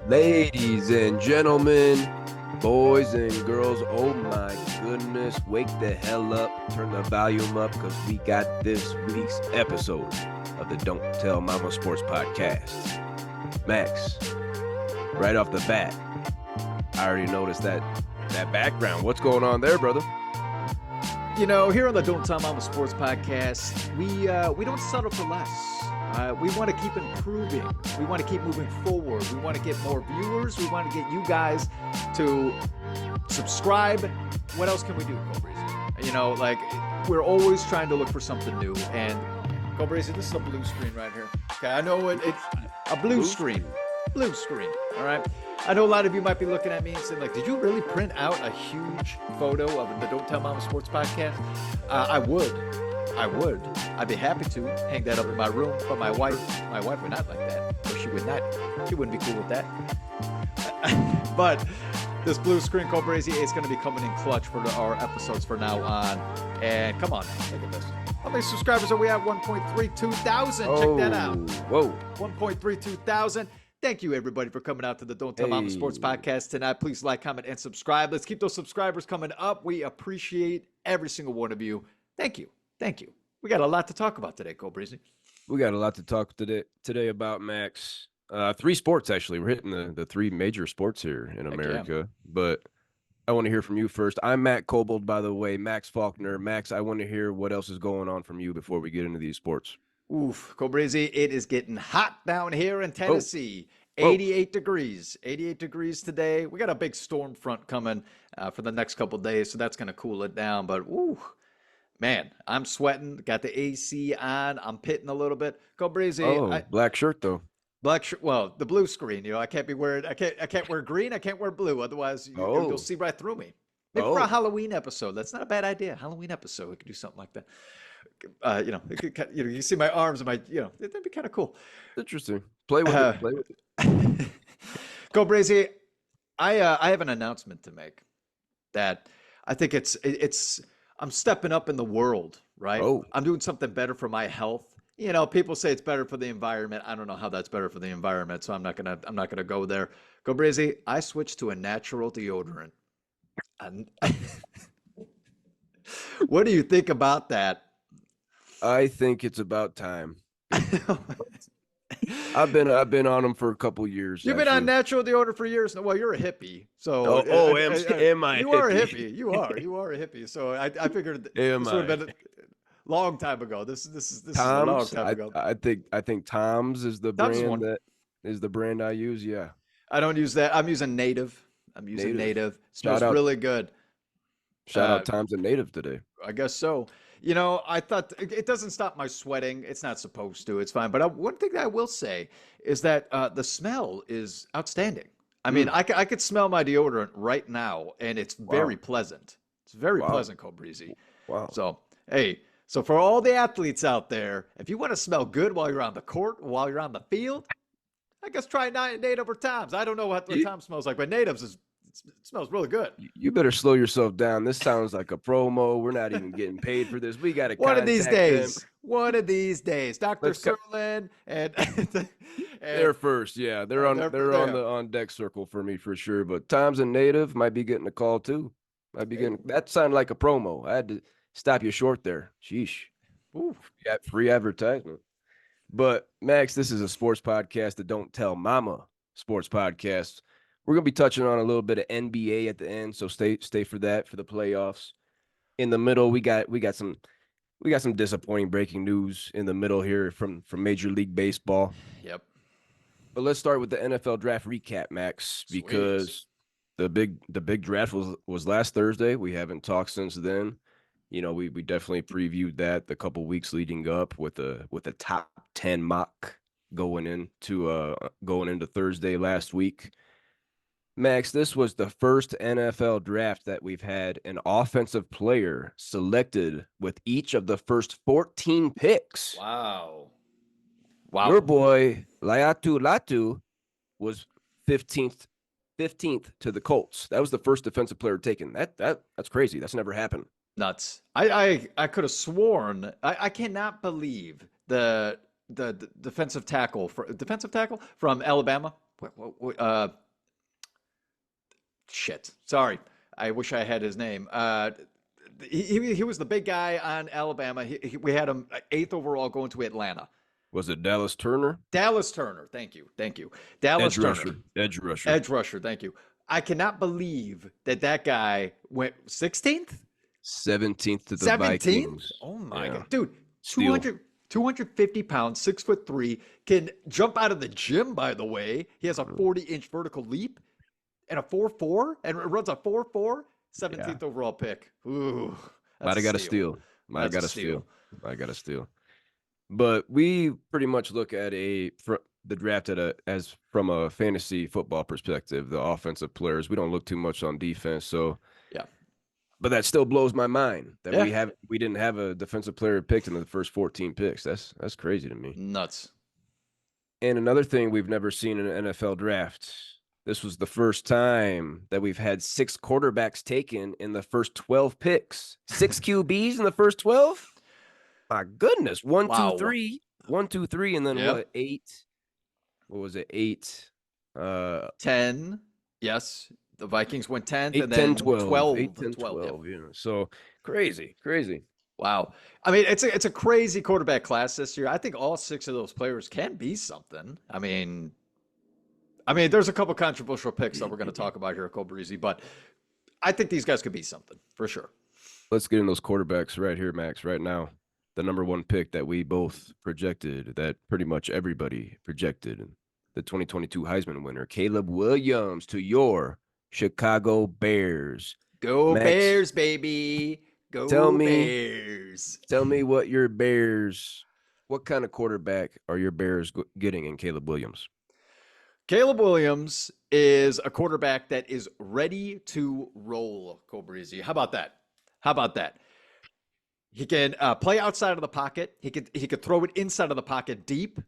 Ladies and gentlemen, boys and girls, oh my goodness, wake the hell up, turn the volume up, because we got this week's episode of the Don't Tell Mama Sports Podcast. Max, right off the bat, I already noticed that background. What's going on there, brother? You know, here on the Don't Tell Mama Sports Podcast, we don't settle for less. We want to keep improving. We want to keep moving forward. We want to get more viewers. We want to get you guys to subscribe. What else can we do, Cobrazy? You know, like, we're always trying to look for something new. And Cobrazy, this is a blue screen right here. Okay, I know it's a blue screen. Blue screen, all right? I know a lot of you might be looking at me and saying, like, did you really print out a huge photo of the Don't Tell Mama Sports Podcast? I would. I'd be happy to hang that up in my room, but my wife would not like that. Or she would not. She wouldn't be cool with that. But this blue screen, Cobrazy, is going to be coming in clutch for our episodes from now on. And come on now, look at this. How many subscribers are we at? 1.32 thousand. Check that out. Whoa. 1.32 thousand. Thank you, everybody, for coming out to the Don't Tell Mama Sports Podcast tonight. Please like, comment, and subscribe. Let's keep those subscribers coming up. We appreciate every single one of you. Thank you. Thank you. We got a lot to talk about today, Cobrazy. We got a lot to talk today about, Max. Three sports, actually. We're hitting the three major sports here in America. Yeah. But I want to hear from you first. I'm Matt Kobold, by the way, Max Faulkner. Max, I want to hear what else is going on from you before we get into these sports. Oof, Cobrazy, it is getting hot down here in Tennessee. 88 degrees. 88 degrees today. We got a big storm front coming for the next couple of days, so that's going to cool it down. But, ooh. Man, I'm sweating. Got the AC on. I'm pitting a little bit. Cobrazy. Black shirt though. Black shirt. Well, the blue screen. You know, I can't wear green. I can't wear blue. Otherwise, you'll see right through me. Maybe for a Halloween episode. That's not a bad idea. Halloween episode. We could do something like that. You can see my arms and my. That'd be kind of cool. Interesting. Play with it. Cobrazy, I have an announcement to make. That I think it's. I'm stepping up in the world, right? I'm doing something better for my health. You know, people say it's better for the environment. I don't know how that's better for the environment, so I'm not gonna go there. Cobrazy, I switched to a natural deodorant. What do you think about that? I think it's about time. I've been on them for a couple years. You've been on natural deodorant for years. Well, you're a hippie, so am I? You are a hippie. You are a hippie. So I figured this would have been a long time ago. This is a long time ago. I think Tom's is the brand that is the brand I use. Yeah, I don't use that. I'm using Native. Native. Smells really good. Shout out Tom's and Native today. I guess so. You know, I thought it doesn't stop my sweating. It's not supposed to. It's fine. But one thing that I will say is that the smell is outstanding. I mean, I could smell my deodorant right now, and it's very pleasant. It's very pleasant, Cobrazy. Wow. So, hey, for all the athletes out there, if you want to smell good while you're on the court, while you're on the field, I guess try Native or Tom's. I don't know what Tom smells like, but Native's it smells really good. You better slow yourself down. This sounds like a promo. We're not even getting paid for this. We got to One of these days, Dr. Serlin and they're first. Yeah, they're on deck circle for me for sure. But Tom's and Native might be getting a call too. That sounded like a promo. I had to stop you short there. Sheesh. Ooh. Free advertisement. But Max, this is a sports podcast that Don't Tell Mama Sports Podcast. We're going to be touching on a little bit of NBA at the end, so stay for that, for the playoffs. In the middle, we got some disappointing breaking news in the middle here from Major League Baseball. Yep. But let's start with the NFL draft recap, Max, because the big draft was last Thursday. We haven't talked since then. You know, we definitely previewed that the couple weeks leading up with a top 10 mock going into Thursday last week. Max, this was the first NFL draft that we've had an offensive player selected with each of the first 14 picks. Wow. Your boy, Latu was 15th to the Colts. That was the first defensive player taken. That's crazy. That's never happened. Nuts. I could have sworn. I cannot believe the defensive tackle from Alabama. Shit. Sorry. I wish I had his name. He was the big guy on Alabama. We had him eighth overall going to Atlanta. Was it Dallas Turner? Dallas Turner. Thank you. Thank you. Dallas Edge Turner. rusher. Edge rusher. Edge rusher. Thank you. I cannot believe that guy went 16th? 17th to the 17th? Vikings. Oh my Yeah. God. Dude, Steal. 250 pounds, 6'3", can jump out of the gym, by the way. He has a 40-inch vertical leap and a 4.4 and runs a 4.4. 17th overall pick. Ooh, Might have got a steal. Might have got a steal. I got a steal. But we pretty much look at the draft as from a fantasy football perspective, the offensive players. We don't look too much on defense. So yeah. But that still blows my mind that we didn't have a defensive player picked in the first 14 picks. That's crazy to me. Nuts. And another thing we've never seen in an NFL draft. This was the first time that we've had 6 quarterbacks taken in the first 12 picks. 6 QBs in the first 12? My goodness. 1, Wow. 2, 3. 1, 2, 3, and then what? 8. What was it? 8. 10. Yes. The Vikings went 10th 8, and 10, then 12. 8, 10, 12. 12. Yeah. So crazy. Wow. I mean, it's a crazy quarterback class this year. I think all 6 of those players can be something. I mean, there's a couple controversial picks that we're going to talk about here at Breezy, but I think these guys could be something for sure. Let's get in those quarterbacks right here, Max, right now. The number 1 pick that we both projected, that pretty much everybody projected, the 2022 Heisman winner, Caleb Williams, to your Chicago Bears. Go Max, Bears, baby. Go Bears. Tell me what kind of quarterback are your Bears getting in Caleb Williams? Caleb Williams is a quarterback that is ready to roll, Breezy. How about that? He can play outside of the pocket. He could throw it inside of the pocket deep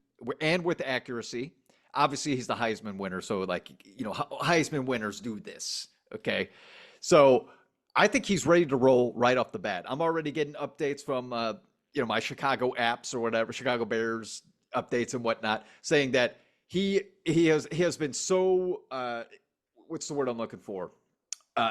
and with accuracy. Obviously, he's the Heisman winner, so Heisman winners do this. Okay, so I think he's ready to roll right off the bat. I'm already getting updates from my Chicago apps or whatever, Chicago Bears updates and whatnot, saying that he has been so what's the word I'm looking for?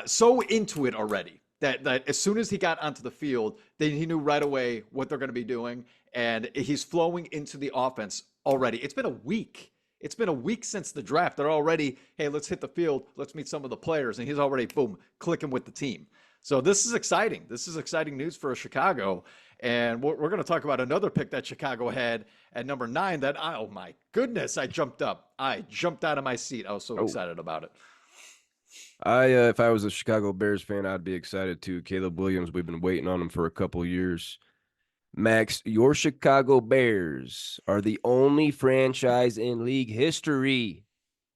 So into it already that as soon as he got onto the field, then he knew right away what they're going to be doing, and he's flowing into the offense already. It's been a week. It's been a week since the draft. They're already, hey, let's hit the field. Let's meet some of the players. And he's already, boom, clicking with the team. So this is exciting. This is exciting news for Chicago. And we're going to talk about another pick that Chicago had at number 9 that, oh, my goodness, I jumped up. I jumped out of my seat. I was so excited about it. If I was a Chicago Bears fan, I'd be excited too. Caleb Williams, we've been waiting on him for a couple years. Max, your Chicago Bears are the only franchise in league history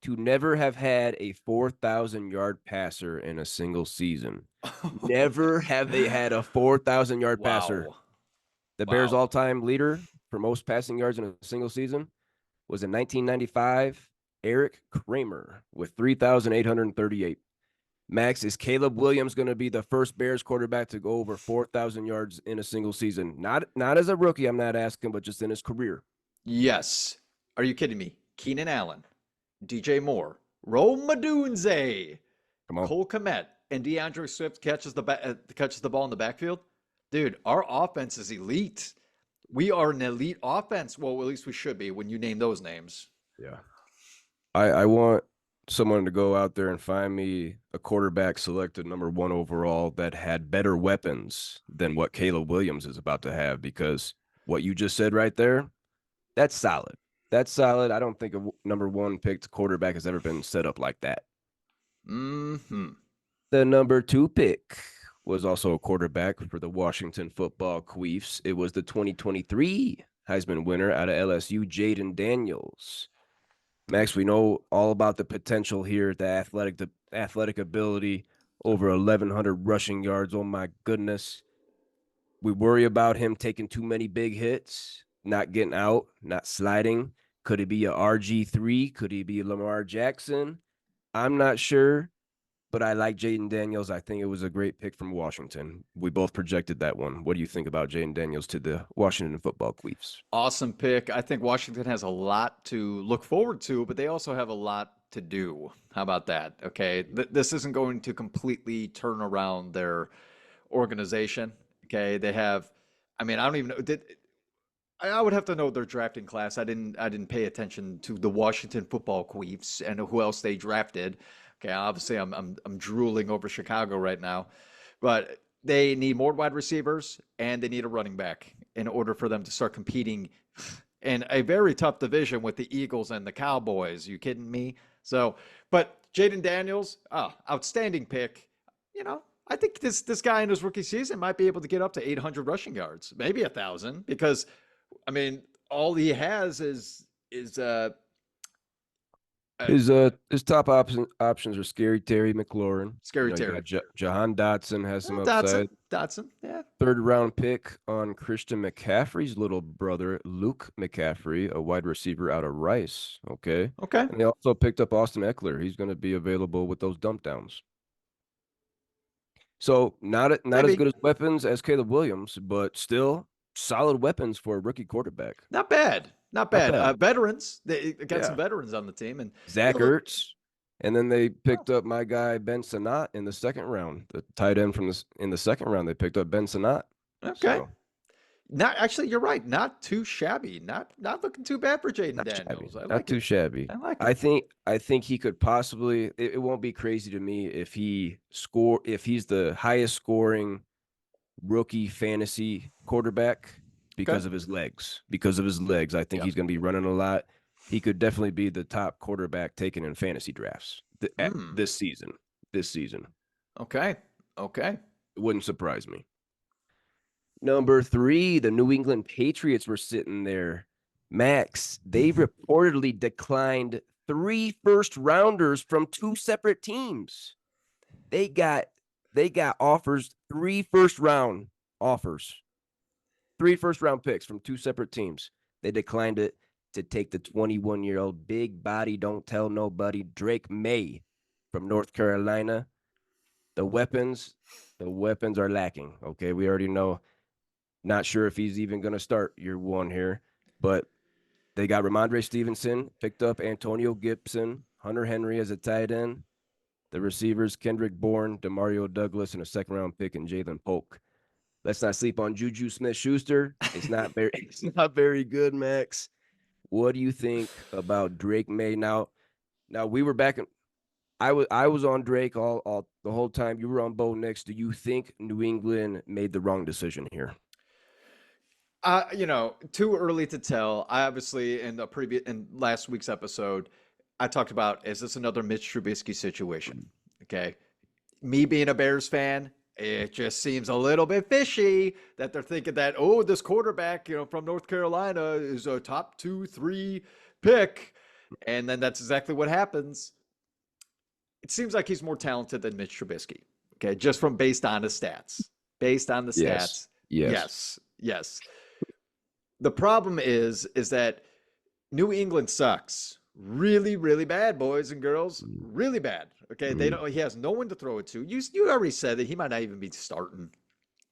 to never have had a 4,000-yard passer in a single season. Never have they had a 4,000-yard passer. The Bears' all-time leader for most passing yards in a single season was in 1995, Eric Kramer with 3,838. Max, is Caleb Williams going to be the first Bears quarterback to go over 4,000 yards in a single season? Not as a rookie, I'm not asking, but just in his career. Yes. Are you kidding me? Keenan Allen, DJ Moore, Rome Odunze, Cole Kmet, and DeAndre Swift catches the ball in the backfield. Dude, our offense is elite. We are an elite offense. Well, at least we should be when you name those names. Yeah. I want someone to go out there and find me a quarterback selected number 1 overall that had better weapons than what Caleb Williams is about to have, because what you just said right there, that's solid. That's solid. I don't think a number 1 picked quarterback has ever been set up like that. Mm-hmm. The number 2 pick was also a quarterback for the Washington Football Queefs. It was the 2023 Heisman winner out of LSU, Jaden Daniels. Max, we know all about the potential here, the athletic ability, over 1,100 rushing yards. Oh, my goodness. We worry about him taking too many big hits, not getting out, not sliding. Could he be a RG3? Could he be Lamar Jackson? I'm not sure. but I like Jaden Daniels. I think it was a great pick from Washington. We both projected that one. What do you think about Jaden Daniels to the Washington football Queefs? Awesome pick. I think Washington has a lot to look forward to, but they also have a lot to do. How about that? Okay. This isn't going to completely turn around their organization. Okay. They have, I mean, I don't even know. I would have to know their drafting class. I didn't pay attention to the Washington football Queefs and who else they drafted. Okay, obviously I'm drooling over Chicago right now, but they need more wide receivers and they need a running back in order for them to start competing in a very tough division with the Eagles and the Cowboys. You kidding me? So, but Jaden Daniels, outstanding pick. I think this guy in his rookie season might be able to get up to 800 rushing yards, maybe 1,000, because I mean, all he has is His top options are Scary Terry McLaurin. Scary You Terry. got Jahan Dotson has some Dotson. upside. Dotson. Yeah. Third round pick on Christian McCaffrey's little brother, Luke McCaffrey, a wide receiver out of Rice. Okay. Okay. And they also picked up Austin Eckler. He's going to be available with those dump downs. So not as Maybe. good as weapons as Caleb Williams, but still solid weapons for a rookie quarterback. Not bad. Not Not bad. bad. Veterans. They got some Yeah. veterans on the team, and Zach look. Ertz. And then they picked up my guy Ben Sanat in the second round, the tight end in the second round. They picked up Ben Sanat. Okay. So Not actually. You're right. Not too shabby. Not looking too bad for Jaden not shabby, Daniels. I not like too it. shabby. I like I it. think I think he could possibly. It won't be crazy to me if he's the highest scoring rookie fantasy quarterback Okay. because of his legs. Because of his legs, I think Yep. he's going to be running a lot. He could definitely be the top quarterback taken in fantasy drafts Hmm. this season. This season, Okay. Okay. it wouldn't surprise me. Number 3, the New England Patriots were sitting there. Max, they reportedly declined 3 first rounders from 2 separate teams. They got offers, 3 first round offers. 3 first round picks from 2 separate teams. They declined it to take the 21-year-old big body, don't tell nobody, Drake May from North Carolina. The weapons are lacking. Okay, we already know. Not sure if he's even going to start year one here, but they got Ramondre Stevenson, picked up Antonio Gibson, Hunter Henry as a tight end. The receivers, Kendrick Bourne, Demario Douglas, and a second-round pick in Jalen Polk. Let's not sleep on Juju Smith-Schuster. It's not very good, Max. What do you think about Drake May? Now we were back in. I was on Drake all the whole time. You were on Bo Nix. Do you think New England made the wrong decision here? Too early to tell. I obviously in last week's episode, I talked about, is this another Mitch Trubisky situation? Okay. Me being a Bears fan, it just seems a little bit fishy that they're thinking that, oh, this quarterback, from North Carolina is a top 2, 3 pick. And then that's exactly what happens. It seems like he's more talented than Mitch Trubisky. Okay. Just from based on his stats. Based on the Yes. stats. Yes. Yes. Yes. The problem is that New England sucks really, really bad, boys and girls, really bad. Okay, they don't. He has no one to throw it to. You already said that he might not even be starting.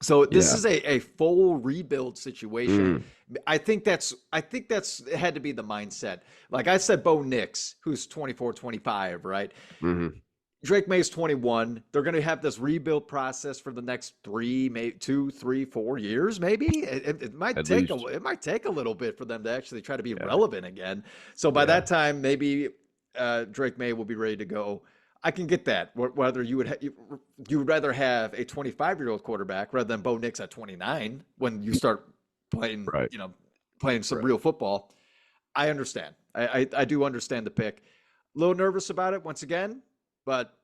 So this Yeah. is a full rebuild situation. Mm. I think that's had to be the mindset. Like I said, Bo Nix, who's 24, 25, right? Mm-hmm. Drake May's 21. They're going to have this rebuild process for the next 3, maybe 2, 3, 4 years. Maybe it might At take least. it might take a little bit for them to actually try to be Yeah. relevant again. So by Yeah. that time, maybe Drake May will be ready to go. I can get that. Whether you would rather have a 25-year-old quarterback rather than Bo Nix at 29 when you start playing, Right. playing some Right. real football. I understand. I do understand the pick. A little nervous about it once again. But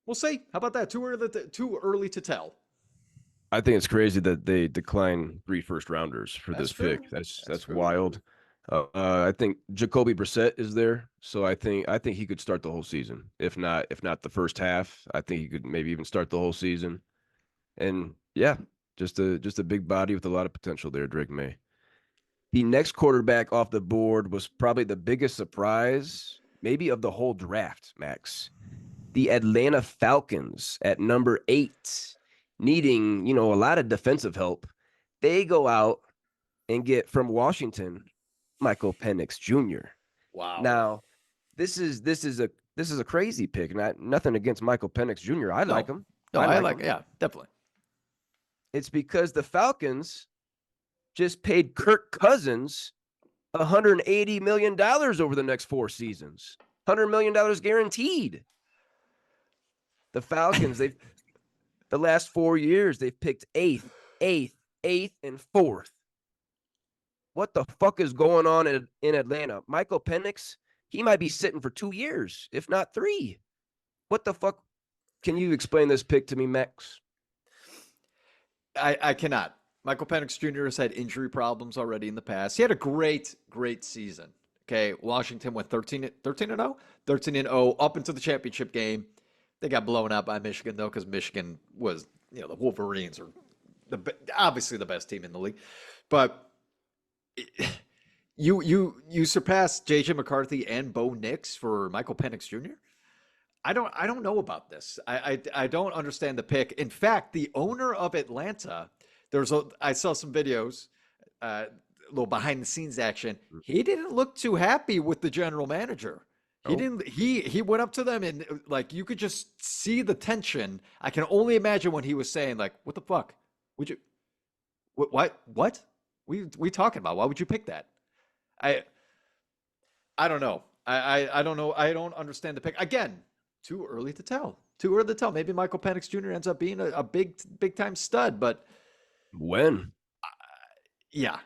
we'll see. How about that? Too early to tell. I think it's crazy that they decline 3 first rounders for That's this true. pick. That's That's true. wild. I think Jacoby Brissett is there, so I think he could start the whole season. If not the first half, I think he could maybe even start the whole season. And yeah, just a big body with a lot of potential there, Drake May. The next quarterback off the board was probably the biggest surprise, maybe of the whole draft, Max. the Atlanta Falcons at number 8, needing, a lot of defensive help. They go out and get from Washington, Michael Penix Jr. Wow. Now, this is a crazy pick. Nothing against Michael Penix Jr. I like No, him. no, I I like like, him. yeah, definitely. It's because the Falcons just paid Kirk Cousins $180 million over the next 4 seasons. $100 million guaranteed. The Falcons, the last 4 years, they've picked eighth, and fourth. What the fuck is going on in Atlanta? Michael Penix, he might be sitting for 2 years, if not 3. What the fuck? Can you explain this pick to me, Max? I cannot. Michael Penix Jr. has had injury problems already in the past. He had a great season. Okay, Washington went 13 and 0, 13 and 0 up into the championship game. They got blown out by Michigan though, because Michigan was, the Wolverines are obviously the best team in the league. But you surpassed JJ McCarthy and Bo Nix for Michael Penix Jr. I don't know about this. I don't understand the pick. In fact, the owner of Atlanta, I saw some videos, a little behind the scenes action. He didn't look too happy with the general manager. He Oh. didn't. He went up to them and like you could just see the tension. I can only imagine when he was saying like, "What the fuck? Would you? What? We talking about? Why would you pick that?" I I don't know. I don't know. I don't understand the pick. Again, too early to tell. Too early to tell. Maybe Michael Penix Jr. ends up being a big time stud, but When? yeah,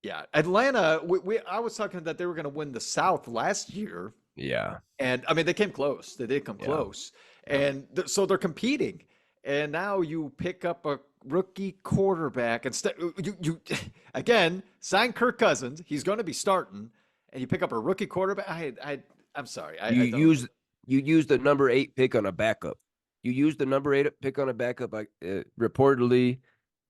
yeah. Atlanta. I was talking that they were going to win the South last year, Yeah. and I mean they came close. They did come Yeah. close, Yeah. and so they're competing. And now you pick up a rookie quarterback instead. You again sign Kirk Cousins. He's going to be starting, and you pick up a rookie quarterback. I'm sorry. You I don't. use the number 8 pick on a backup. You used the number 8 pick on a backup. Reportedly,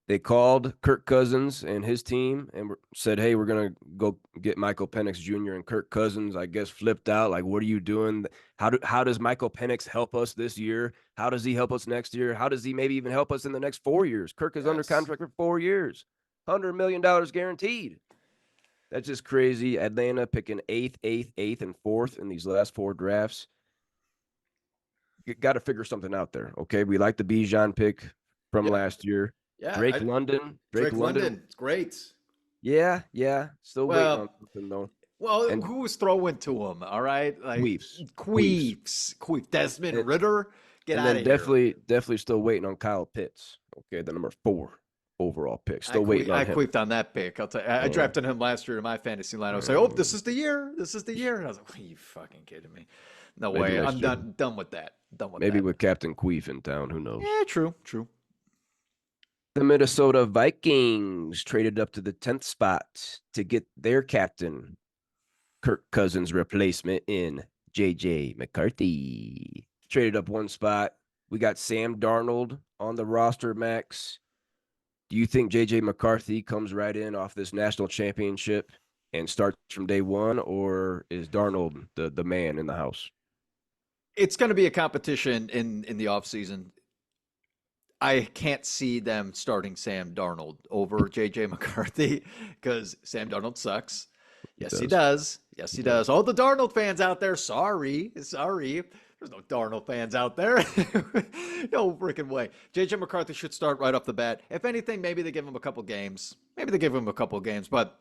they called Kirk Cousins and his team and said, "Hey, we're gonna go get Michael Penix Jr." And Kirk Cousins, I guess, flipped out. Like, what are you doing? How does Michael Penix help us this year? How does he help us next year? How does he maybe even help us in the next 4 years? Kirk is under Yes. contract for 4 years, $100 million guaranteed. That's just crazy. Atlanta picking eighth, and fourth in these last 4 drafts. You got to figure something out there. Okay, we like the Bijan pick from Yeah. last year. Yeah. Drake London. Drake London. It's great. Yeah. Still waiting on Well, something though. well, And who was throwing to him? All right, like Queefs. Queefs, Desmond And, Ritter. Get and out then of here. definitely still waiting on Kyle Pitts. Okay, the number 4 overall pick. Still waiting on I him. queefed on that pick. I'll tell you, I drafted him last year in my fantasy line. I was like, "Oh, this is the year. This is the year." And I was like, "Are you fucking kidding me? No Maybe way. next I'm year. done with that. Done with Maybe that." with Captain Queef in town. Who knows? Yeah, true. The Minnesota Vikings traded up to the 10th spot to get their captain, Kirk Cousins' replacement in JJ McCarthy. Traded up 1 spot. We got Sam Darnold on the roster, Max. Do you think JJ McCarthy comes right in off this national championship and starts from day 1, or is Darnold the man in the house? It's going to be a competition in the offseason. I can't see them starting Sam Darnold over JJ McCarthy because Sam Darnold sucks. Yes, he does. Yes, he does. All the Darnold fans out there, sorry. There's no Darnold fans out there. No freaking way. JJ McCarthy should start right off the bat. If anything, maybe they give him a couple games. But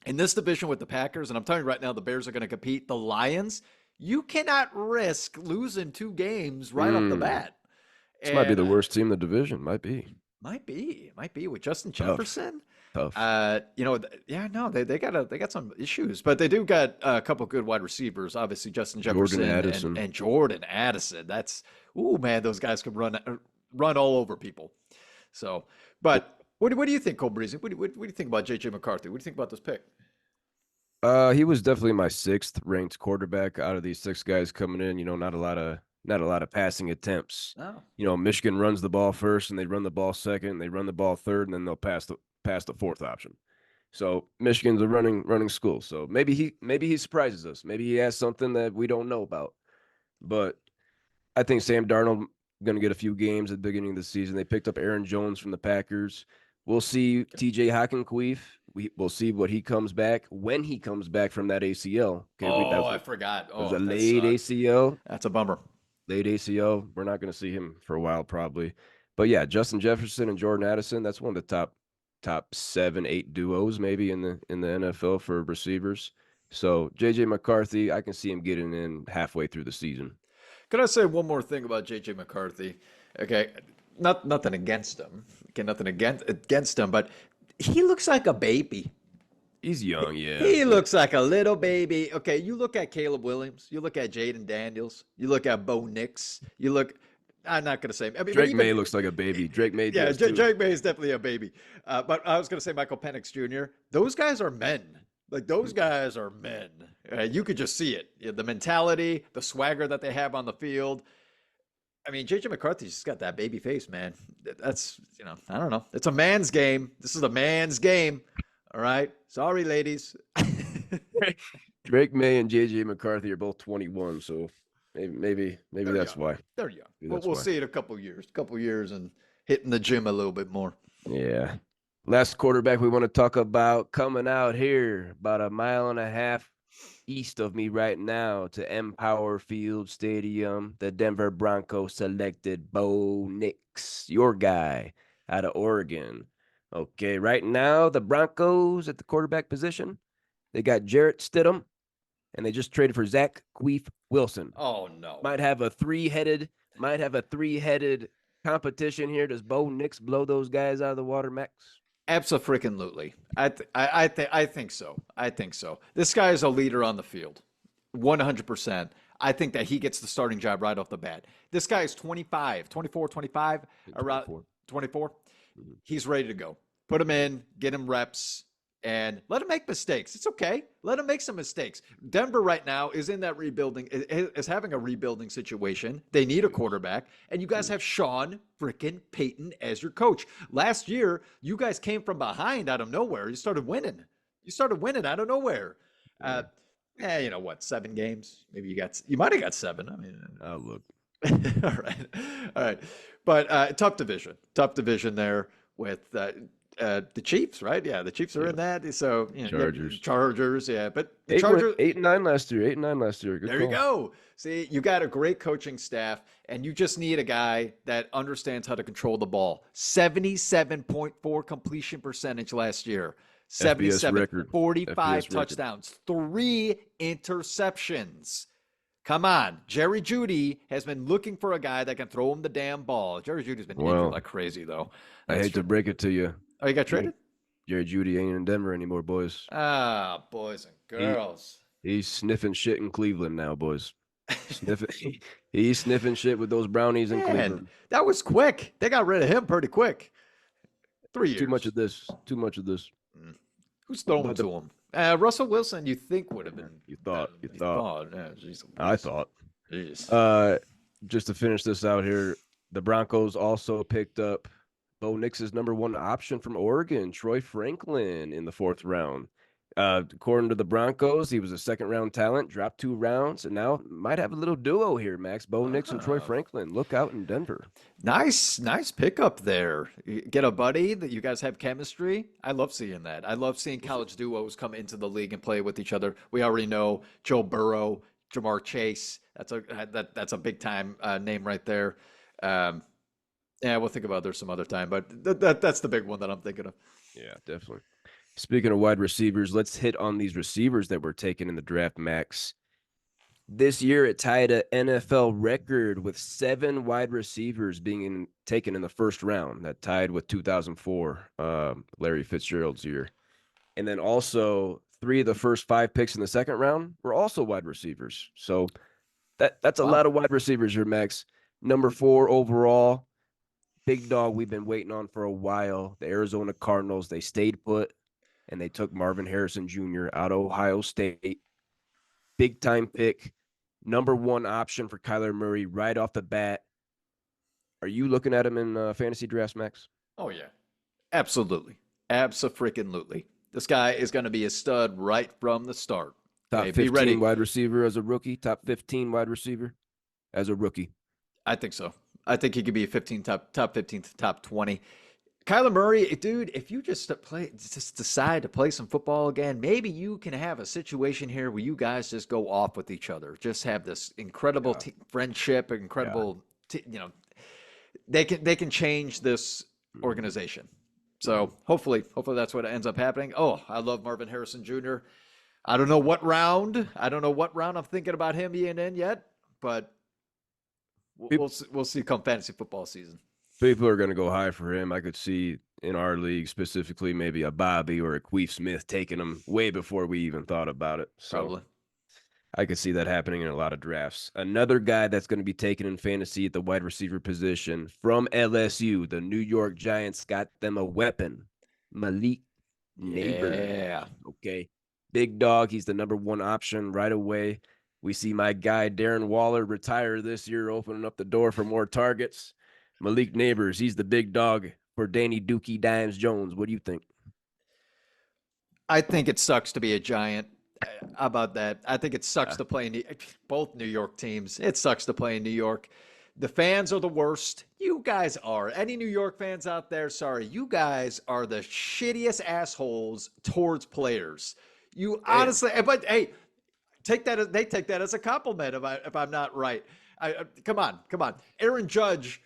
in this division with the Packers, and I'm telling you right now, the Bears are going to compete. The Lions, you cannot risk losing 2 games right off the bat. This might be the worst team in the division. Might be with Justin Jefferson. Tough. They got some issues, but they do got a couple good wide receivers. Obviously, Justin Jefferson and Jordan Addison. That's man, those guys can run all over people. So, but what do you think, Cole Breezy? What do you think about JJ McCarthy? What do you think about this pick? He was definitely my 6th ranked quarterback out of these 6 guys coming in. Not a lot of passing attempts. Oh. Michigan runs the ball first, and they run the ball second, they run the ball third, and then they'll pass the 4th option. So Michigan's a running school. So maybe he surprises us. Maybe he has something that we don't know about. But I think Sam Darnold going to get a few games at the beginning of the season. They picked up Aaron Jones from the Packers. We'll see TJ Hockenqueef. We'll see what he comes back when he comes back from that ACL. Okay, Oh, I forgot. it was Oh, a that late sucks. ACL. That's a bummer. Late ACL. We're not going to see him for a while probably. But yeah, Justin Jefferson and Jordan Addison. That's one of the top 7-8 duos maybe in the NFL for receivers. So JJ McCarthy, I can see him getting in halfway through the season. Can I say one more thing about JJ McCarthy? Okay, nothing against him. Okay, nothing against him, but he looks like a baby. He's young, yeah. He looks like a little baby. Okay, you look at Caleb Williams, you look at Jaden Daniels, you look at Bo Nix, you look. I'm not going to say. I mean, Drake May looks like a baby. Drake May yeah, does too. Drake May is definitely a baby. But I was going to say Michael Penix Jr. Those guys are men. Like those guys are men. You could just see it. The mentality, the swagger that they have on the field. I mean, JJ McCarthy's just got that baby face, man. That's, I don't know. It's a man's game. This is a man's game. All right. Sorry, ladies. Drake May and JJ McCarthy are both 21, so maybe that's why. They're young. We'll see it a couple years and hitting the gym a little bit more. Yeah. Last quarterback we want to talk about coming out here about a mile and a half east of me right now to Empower Field Stadium. The Denver Broncos selected Bo Nix, your guy out of Oregon. Okay, right now the Broncos at the quarterback position, they got Jarrett Stidham, and they just traded for Zach Queef Wilson. Oh no! Might have a three-headed competition here. Does Bo Nix blow those guys out of the water, Max? Abso-freaking-lutely. I think so. I think so. This guy is a leader on the field. 100%. I think that he gets the starting job right off the bat. This guy is 25, 24, 25, around 24. Mm-hmm. He's ready to go. Put him in, get him reps, and let him make mistakes. It's okay. Let him make some mistakes. Denver right now is in that rebuilding, is having a rebuilding situation. They need a quarterback, and you guys have Sean freaking Payton as your coach. Last year, you guys came from behind out of nowhere. You started winning. Out of nowhere. You know what? 7 games. Maybe you might have got 7. I mean, oh, look. All right. But tough division there with the Chiefs, right? Yeah, the Chiefs are in that. So Chargers, yeah. But the Chargers 8-9 last year. 8-9 last year. Good there call. You go. See, you got a great coaching staff, and you just need a guy that understands how to control the ball. 77.4 completion percentage last year. 77 record. 45 FBS touchdowns, record. 3 interceptions. Come on. Jerry Jeudy has been looking for a guy that can throw him the damn ball. Jerry Jeudy's been injured like crazy, though. I hate to break it to you. Oh, you got traded? Jerry Jeudy ain't in Denver anymore, boys. Ah, boys and girls. He's sniffing shit in Cleveland now, boys. He's sniffing shit with those brownies in Cleveland. That was quick. They got rid of him pretty quick. 3 years. Too much of this. Who's throwing to him? Russell Wilson, you think would have been. You thought. Yeah, I thought. Jeez. Just to finish this out here, the Broncos also picked up Bo Nix's number 1 option from Oregon, Troy Franklin, in the 4th round. According to the Broncos, he was a 2nd-round talent, dropped 2 rounds, and now might have a little duo here, Max. Bo Nix and Troy Franklin. Look out in Denver. Nice pickup there. You get a buddy that you guys have chemistry. I love seeing that. I love seeing college duos come into the league and play with each other. We already know Joe Burrow, Jamar Chase. That's a big time name right there. Yeah, we'll think about some other time, but that's the big one that I'm thinking of. Yeah, definitely. Speaking of wide receivers, let's hit on these receivers that were taken in the draft, Max. This year, it tied an NFL record with 7 wide receivers being taken in the 1st round. That tied with 2004, Larry Fitzgerald's year. And then also 3 of the first 5 picks in the 2nd round were also wide receivers. So that's a lot of wide receivers here, Max. Number 4 overall, big dog we've been waiting on for a while. The Arizona Cardinals, they stayed put. And they took Marvin Harrison Jr. out of Ohio State. Big time pick. Number 1 option for Kyler Murray right off the bat. Are you looking at him in fantasy drafts, Max? Oh, yeah. Absolutely. Abso-freaking-lutely. This guy is going to be a stud right from the start. Top 15 wide receiver as a rookie. Top 15 wide receiver as a rookie. I think so. I think he could be a 15 top 15 to top 20. Kyler Murray, dude, if you just decide to play some football again, maybe you can have a situation here where you guys just go off with each other. Just have this incredible Yeah, friendship, yeah. incredible, they can change this Mhm, organization. So mhm. hopefully that's what ends up happening. Oh, I love Marvin Harrison Jr. I don't know what round. I don't know what round I'm thinking about him being in yet, but Peop- we'll see come fantasy football season. People are going to go high for him. I could see in our league specifically maybe a Bobby or a Queef Smith taking him way before we even thought about it. So Probably. I could see that happening in a lot of drafts. Another guy that's going to be taken in fantasy at the wide receiver position from LSU, the New York Giants got them a weapon, Malik Neighbors. Yeah. Okay. Big dog. He's the number one option right away. We see my guy, Darren Waller, retire this year, opening up the door for more targets. Malik Neighbors, he's the big dog for Danny Dookie Dimes Jones. What do you think? I think it sucks to be a Giant. How about that? I think it sucks Yeah. to play in both New York teams. It sucks to play in New York. The fans are the worst. You guys are. Any New York fans out there, sorry. You guys are the shittiest assholes towards players. You Damn. honestly, but hey, they take that as a compliment if I'm not right. Come on. Aaron Judge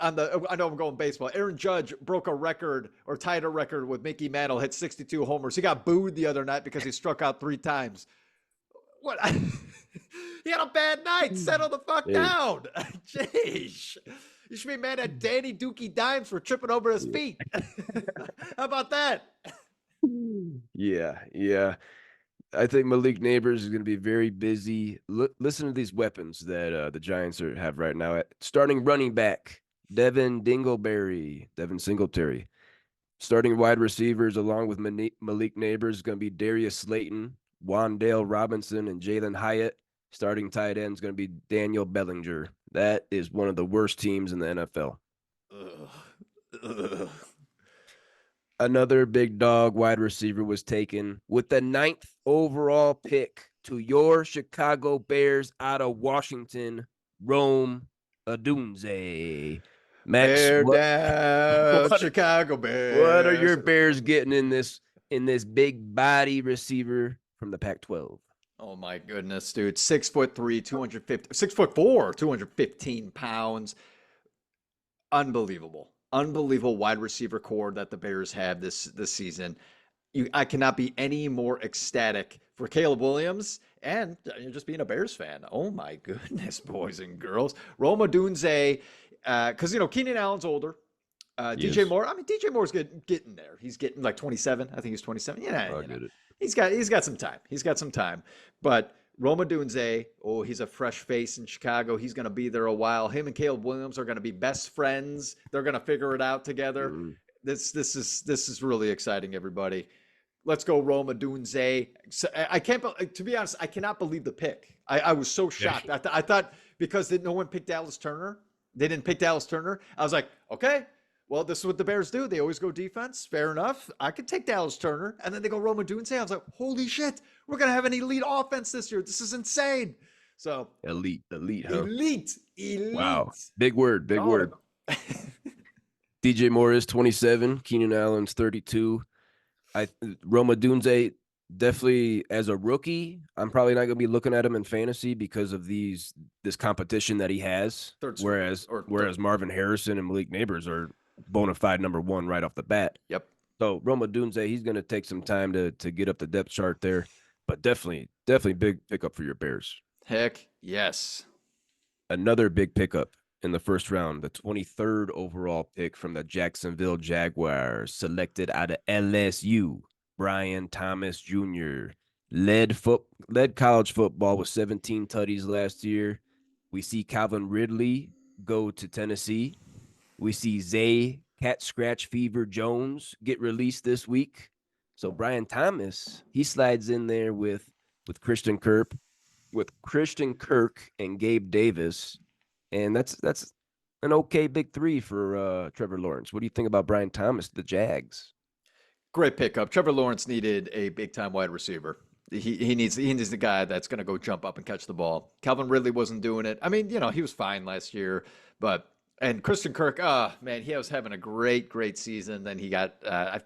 I know I'm going baseball. Aaron Judge broke a record or tied a record with Mickey Mantle, hit 62 homers. He got booed the other night because he struck out 3 times. What? He had a bad night. Settle the fuck Hey, down. Jeez. You should be mad at Danny Dookie Dimes for tripping over his feet. How about that? yeah, yeah. I think Malik Neighbors is going to be very busy. Listen to these weapons that the Giants have right now. At starting running back, Devin Singletary. Starting wide receivers, along with Malik Neighbors, is going to be Darius Slayton, Wandale Robinson, and Jalen Hyatt. Starting tight end is going to be Daniel Bellinger. That is one of the worst teams in the NFL. Ugh. Ugh. Another big dog wide receiver was taken with the ninth overall pick to your Chicago Bears out of Washington, Rome Adunze. Max, Bear what down, what Chicago what are your Bears. Bears getting in this big body receiver from the Pac-12? Oh my goodness, dude. 6'3", 250, 6'4", 215 pounds. Unbelievable. Unbelievable wide receiver core that the Bears have this season. I cannot be any more ecstatic for Caleb Williams and just being a Bears fan. Oh my goodness, boys and girls. Roma Dunze, because Keenan Allen's older. DJ Yes, Moore. I mean, DJ Moore's getting there. He's getting like 27. I think he's 27. Yeah, I get it. he's got some time. He's got some time. But Roma Dunze, oh, he's a fresh face in Chicago. He's going to be there a while. Him and Caleb Williams are going to be best friends. They're going to figure it out together. Mm-hmm. This is really exciting, everybody. Let's go, Roma Dunze. So, I can't. To be honest, I cannot believe the pick. I was so shocked. I thought because no one picked Dallas Turner. They didn't pick Dallas Turner. I was like, okay, well, this is what the Bears do. They always go defense. Fair enough. I could take Dallas Turner. And then they go Roma Dunze. I was like, holy shit, we're going to have an elite offense this year. This is insane. So, Elite, huh? elite. Wow, big word, big Call word. it. DJ Moore is 27. Keenan Allen's 32. Roma Dunze definitely as a rookie. I'm probably not going to be looking at him in fantasy because of this competition that he has. Third string. Whereas Or third. whereas Marvin Harrison and Malik Neighbors are bona fide number one right off the bat. Yep. So Roma Dunze, he's going to take some time to get up the depth chart there, but definitely big pickup for your Bears. Heck yes. Another big pickup in the first round, the 23rd overall pick from the Jacksonville Jaguars, selected out of LSU, Brian Thomas Jr. Led college football with 17 tutties last year. We see Calvin Ridley go to Tennessee. We see Zay Cat Scratch Fever Jones get released this week. So Brian Thomas, he slides in there with Christian Kirk and Gabe Davis, and that's an okay big three for Trevor Lawrence. What do you think about Brian Thomas, the Jags? Great pickup. Trevor Lawrence needed a big time wide receiver. He needs the guy that's going to go jump up and catch the ball. Calvin Ridley wasn't doing it. I mean, he was fine last year, but and Christian Kirk, man, he was having a great season. Then he got I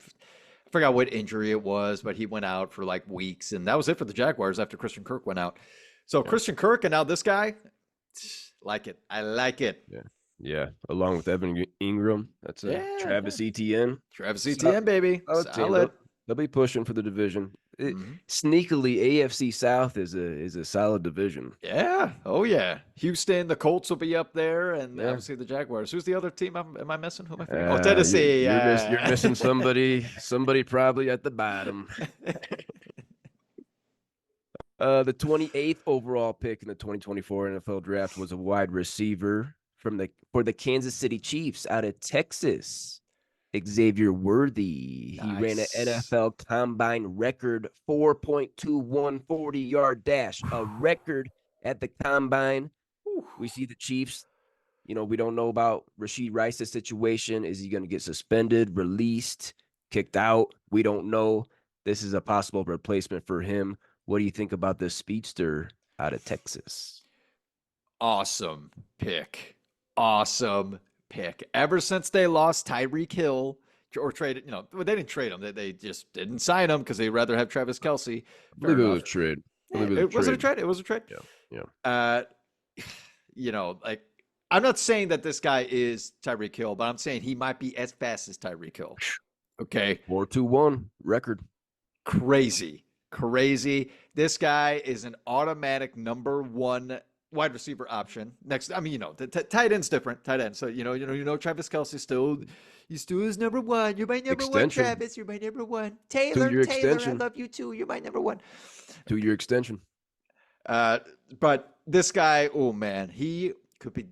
forgot what injury it was, but he went out for like weeks, and that was it for the Jaguars after Christian Kirk went out. So Yeah. Christian Kirk and now this guy, like it. I like it. Yeah. Yeah. Along with Evan Ingram. That's a Travis Etienne. Travis Etienne, baby. Solid team. Solid. They'll be pushing for the division. Mhm. Sneakily, AFC South is a solid division. Yeah. Oh, yeah. Houston, the Colts will be up there, and Yeah. obviously the Jaguars. Who's the other team? Am I missing? Who am I forgetting? Oh, Tennessee. You're missing somebody probably at the bottom. The 28th overall pick in the 2024 NFL Draft was a wide receiver for the Kansas City Chiefs out of Texas. Xavier Worthy. He ran an NFL Combine record 4.21 40-yard dash, a record at the Combine. We see the Chiefs. We don't know about Rashid Rice's situation. Is he going to get suspended, released, kicked out? We don't know. This is a possible replacement for him. What do you think about this speedster out of Texas? Awesome pick. Ever since they lost Tyreek Hill or traded, they didn't trade him. They just didn't sign him because they'd rather have Travis Kelce. I believe it was a trade. It was a trade. It was a trade. Yeah. Like I'm not saying that this guy is Tyreek Hill, but I'm saying he might be as fast as Tyreek Hill. Okay. 4.21 record. Crazy. This guy is an automatic number one wide receiver option. Next, I mean, the tight end's different. Tight end. So Travis Kelce still is number one. You're my number one, Travis. You're my number one. Taylor, I love you too. You're my number one. 2-year extension. But this guy, oh man, he could be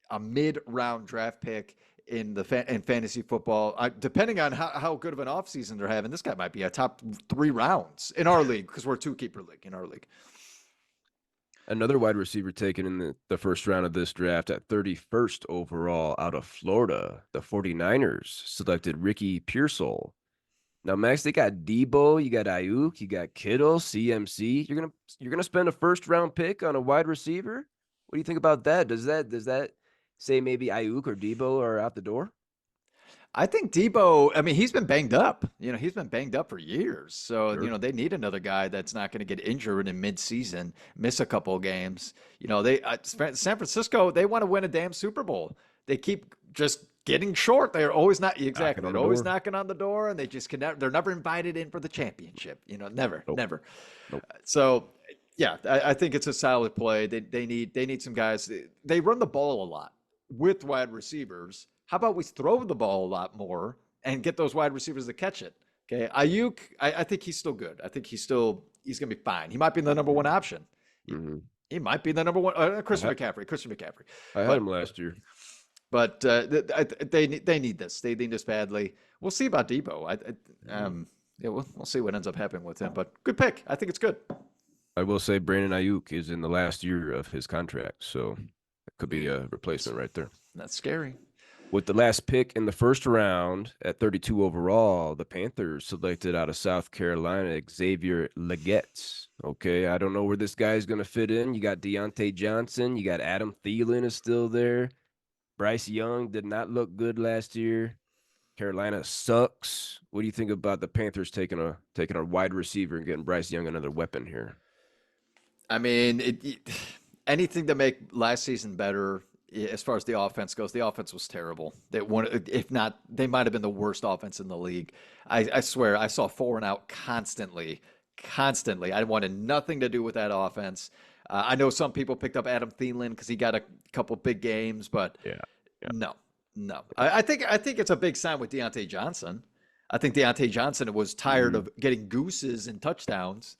a mid-round draft pick in fantasy football. Depending on how good of an offseason they're having, this guy might be a top 3 rounds in our league because we're a 2-keeper league in our league. Another wide receiver taken in the first round of this draft at 31st overall out of Florida. The 49ers selected Ricky Pearsall. Now, Max, they got Debo, you got Ayuk, you got Kittle, CMC. You're gonna spend a first round pick on a wide receiver? What do you think about that? Does that say maybe Ayuk or Debo are out the door? I think Debo, I mean, he's been banged up. He's been banged up for years. So, Sure. They need another guy that's not going to get injured in mid-season, miss a couple of games. San Francisco, they want to win a damn Super Bowl. They keep just getting short. They're always they're always knocking on the door, and they just they're never invited in for the championship. Never. Nope. So, yeah, I think it's a solid play. They need some guys. They run the ball a lot with wide receivers. How about we throw the ball a lot more and get those wide receivers to catch it? Okay. Ayuk, I think he's still good. I think he's going to be fine. He might be the number one option. Mm-hmm. He might be the number one. Christian McCaffrey. I had him last year. But they need this. They need this badly. We'll see about Debo. We'll see what ends up happening with him. But good pick. I think it's good. I will say Brandon Ayuk is in the last year of his contract, so it could be a replacement right there. That's scary. With the last pick in the first round at 32 overall, the Panthers selected out of South Carolina Xavier Legette. Okay, I don't know where this guy is going to fit in. You got Deontay Johnson. You got Adam Thielen is still there. Bryce Young did not look good last year. Carolina sucks. What do you think about the Panthers taking a wide receiver and getting Bryce Young another weapon here? I mean, anything to make last season better. As far as the offense goes, the offense was terrible. If not, they might have been the worst offense in the league. I swear, I saw 4 and out constantly. I wanted nothing to do with that offense. I know some people picked up Adam Thielen because he got a couple big games, but no. I think it's a big sign with Deontay Johnson. I think Deontay Johnson was tired of getting gooses and touchdowns.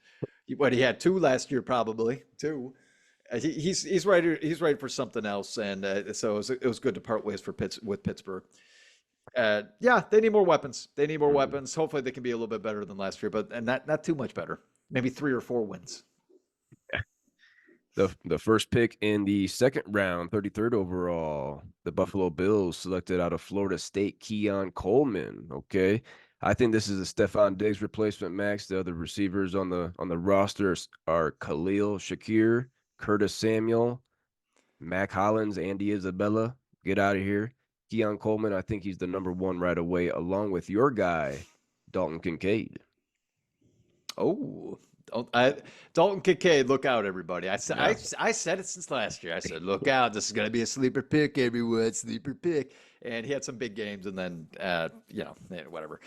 He had 2 last year, probably 2. He's ready. He's ready for something else, and so it was good to part ways with Pittsburgh. They need more weapons. Hopefully, they can be a little bit better than last year, but not too much better. Maybe 3 or 4 wins. The first pick in the second round, 33rd overall, the Buffalo Bills selected out of Florida State Keon Coleman. Okay, I think this is a Stephon Diggs replacement, Max. The other receivers on the roster are Khalil Shakir, Curtis Samuel, Mac Hollins, Andy Isabella. Get out of here. Keon Coleman, I think he's the number one right away, along with your guy, Dalton Kincaid. Oh, Dalton Kincaid, look out, everybody. Yeah. I said it since last year. I said, look out. This is going to be a sleeper pick, everyone. Sleeper pick. And he had some big games, and then, whatever.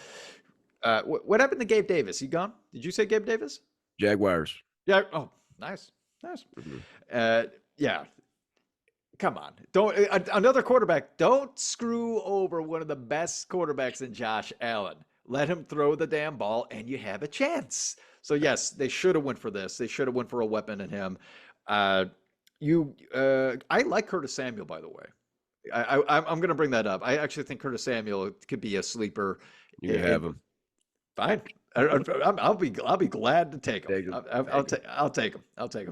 What happened to Gabe Davis? He gone? Did you say Gabe Davis? Jaguars. Yeah. Oh, nice. Nice. Yeah. Come on. Don't another quarterback. Don't screw over one of the best quarterbacks in Josh Allen. Let him throw the damn ball and you have a chance. So yes, they should have went for this. They should have went for a weapon in him. I like Curtis Samuel, by the way. I'm going to bring that up. I actually think Curtis Samuel could be a sleeper. You can have him. Fine. I'll be glad to take him. I'll take him.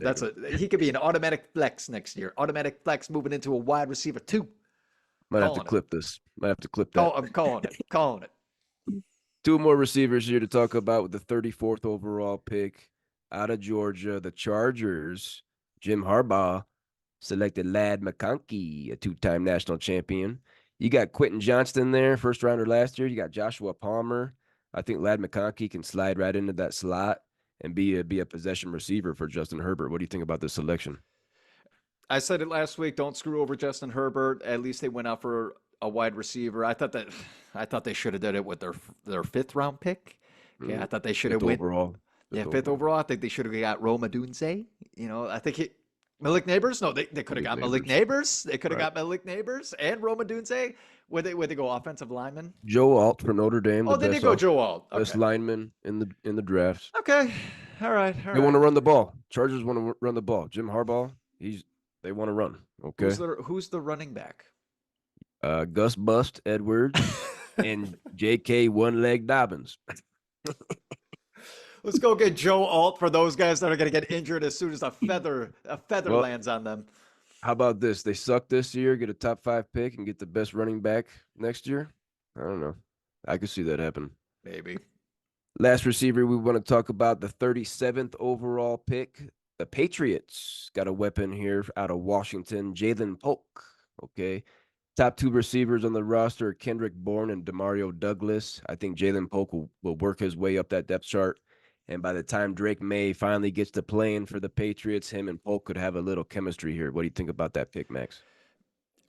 That's he could be an automatic flex next year. Automatic flex moving into a wide receiver 2. Might have to clip this. Might have to clip that. I'm calling it. Calling it. 2 more receivers here to talk about with the 34th overall pick out of Georgia, the Chargers. Jim Harbaugh selected Ladd McConkey, a 2-time national champion. You got Quentin Johnston there, first rounder last year. You got Joshua Palmer. I think Ladd McConkey can slide right into that slot and be a possession receiver for Justin Herbert. What do you think about this selection? I said it last week. Don't screw over Justin Herbert. At least they went out for a wide receiver. I thought they should have done it with their 5th round pick. Yeah, I thought they should have went overall. Yeah, 5th overall. I think they should have got Roma Dunze. I think Malik Neighbors. No, they could have got Malik Neighbors. They could have got Malik Neighbors and Roma Dunze. Would they go offensive lineman? Joe Alt from Notre Dame. Oh, they did go Joe Alt. Okay. Best lineman in the drafts. Okay, all right. They want to run the ball. Chargers want to run the ball. Jim Harbaugh, they want to run. Okay. Who's the running back? Gus Bust Edwards and J.K. One Leg Dobbins. Let's go get Joe Alt for those guys that are going to get injured as soon as a feather lands on them. How about this? They suck this year, get a top 5 pick, and get the best running back next year? I don't know. I could see that happen. Maybe. Last receiver we want to talk about, the 37th overall pick. The Patriots got a weapon here out of Washington, Jalen Polk. Okay. Top 2 receivers on the roster are Kendrick Bourne and Demario Douglas. I think Jalen Polk will work his way up that depth chart. And by the time Drake May finally gets to playing for the Patriots, him and Polk could have a little chemistry here. What do you think about that pick, Max?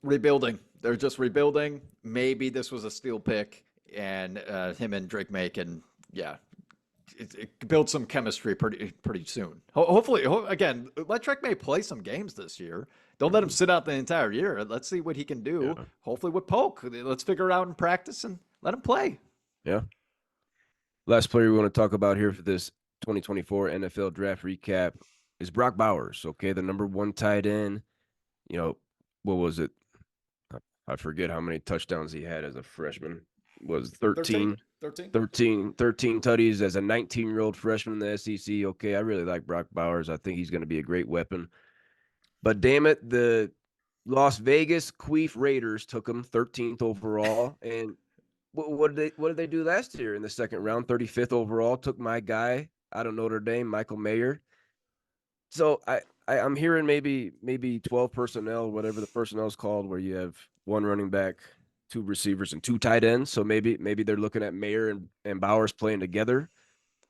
Rebuilding. They're just rebuilding. Maybe this was a steal pick, and him and Drake May can, build some chemistry pretty soon. Hopefully, again, let Drake May play some games this year. Don't let him sit out the entire year. Let's see what he can do. Yeah. Hopefully with Polk. Let's figure it out in practice and let him play. Yeah. Last player we want to talk about here for this 2024 NFL draft recap is Brock Bowers. Okay, the number 1 tight end. What was it? I forget how many touchdowns he had as a freshman. Was 13 tutties as a 19-year-old freshman in the SEC. Okay, I really like Brock Bowers. I think he's going to be a great weapon. But damn it, the Las Vegas Queef Raiders took him 13th overall. And what did they do last year in the second round? 35th overall, took my guy out of Notre Dame, Michael Mayer. So I'm hearing maybe 12 personnel, whatever the personnel is called, where you have 1 running back, 2 receivers, and 2 tight ends. So maybe they're looking at Mayer and Bowers playing together.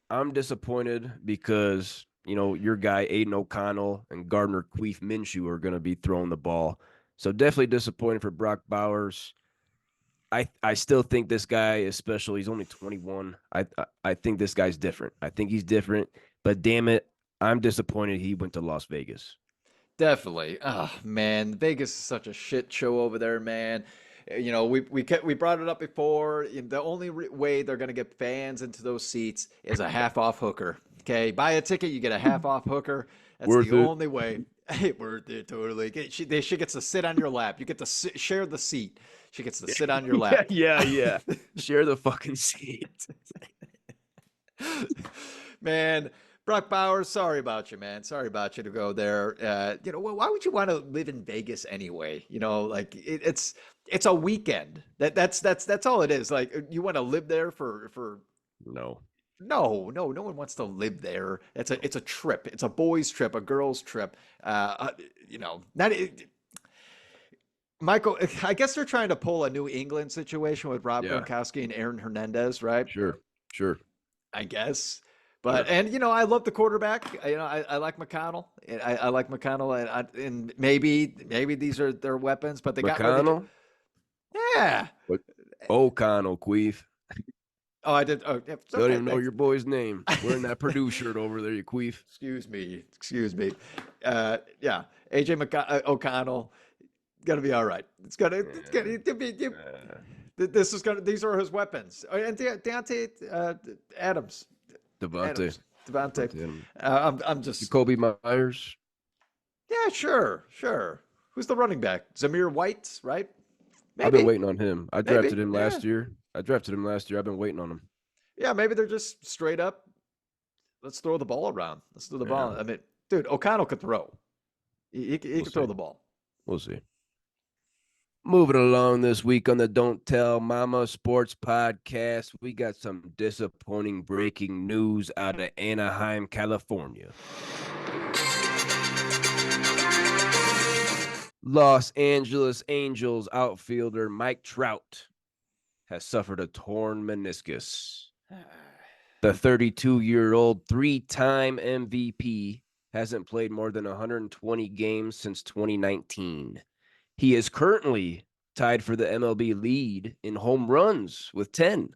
I'm disappointed because your guy Aiden O'Connell and Gardner Queef Minshew are going to be throwing the ball. So definitely disappointed for Brock Bowers. I still think this guy is special. He's only 21. I think this guy's different. I think he's different. But damn it, I'm disappointed he went to Las Vegas. Definitely. Oh, man, Vegas is such a shit show over there, man. We brought it up before. The only way they're going to get fans into those seats is a half-off hooker. Okay, buy a ticket, you get a half-off hooker. That's only way. Worth it, totally. She gets to sit on your lap. You get to share the seat. She gets to sit on your lap. Yeah. Share the fucking seat. Man, Brock Bowers, sorry about you, man. Sorry about you to go there. Why would you want to live in Vegas anyway? Like it's a weekend. That's all it is. Like you want to live there for No. no one wants to live there. It's a trip. It's a boys' trip, a girls' trip. Not Michael. I guess they're trying to pull a New England situation with Rob Yeah. Gronkowski and Aaron Hernandez, right? Sure. Sure. I guess. Sure. But I love the quarterback. I like McConnell. I like McConnell, and maybe these are their weapons, but they got rid of. McConnell? Yeah. What? O'Connell, Queef. Oh, I did. Oh, yeah, Don't okay. even know your boy's name. Wearing that Purdue shirt over there, you Queef. Excuse me. Yeah. O'Connell, gonna be all right. This is gonna. These are his weapons. And Deontay Adams. Devontae. Devontae. I'm just. Jacoby Myers. Yeah, sure. Who's the running back? Zamir White, right? I've been waiting on him. I drafted him yeah. last year. I've been waiting on him. Yeah, maybe they're just straight up. Let's throw the ball around. Let's throw the ball. I mean, dude, O'Connell could throw. He could throw the ball. We'll see. Moving along this week on the Don't Tell Mama Sports Podcast, we got some disappointing breaking news out of Anaheim, California. Los Angeles Angels outfielder Mike Trout has suffered a torn meniscus. The 32-year-old three-time MVP hasn't played more than 120 games since 2019. He is currently tied for the MLB lead in home runs with 10.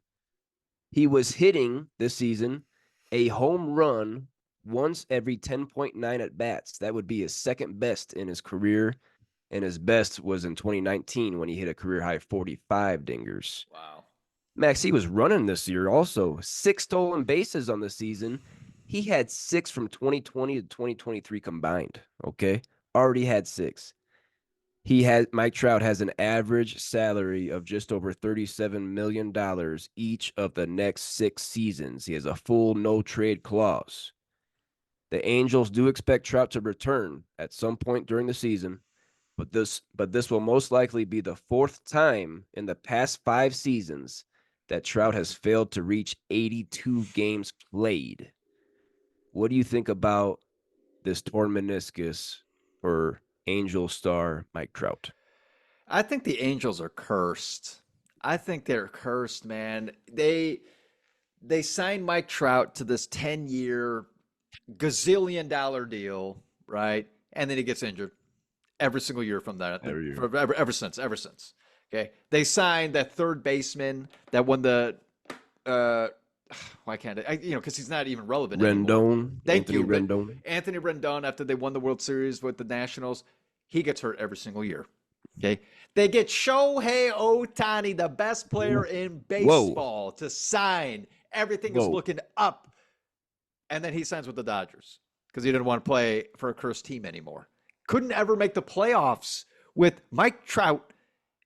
He was hitting this season a home run once every 10.9 at-bats. That would be his second best in his career, and his best was in 2019 when he hit a career-high 45 dingers. Wow. Max, he was running this year also. 6 stolen bases on the season. He had 6 from 2020 to 2023 combined, okay? Already had 6. Mike Trout has an average salary of just over $37 million each of the next 6 seasons. He has a full no-trade clause. The Angels do expect Trout to return at some point during the season, but this will most likely be the 4th time in the past 5 seasons that Trout has failed to reach 82 games played. What do you think about this torn meniscus for Angel star Mike Trout? I think the Angels are cursed. I think they're cursed, man. They signed Mike Trout to this 10-year gazillion-dollar deal, right? And then he gets injured every single year from that. Ever since. Okay. They signed that third baseman that won the why can't I? Because he's not even relevant anymore. Rendon. Thank you. Rendon. Anthony Rendon, after they won the World Series with the Nationals, he gets hurt every single year. Okay. They get Shohei Ohtani, the best player in baseball, to sign. Everything is looking up. And then he signs with the Dodgers because he didn't want to play for a cursed team anymore. Couldn't ever make the playoffs with Mike Trout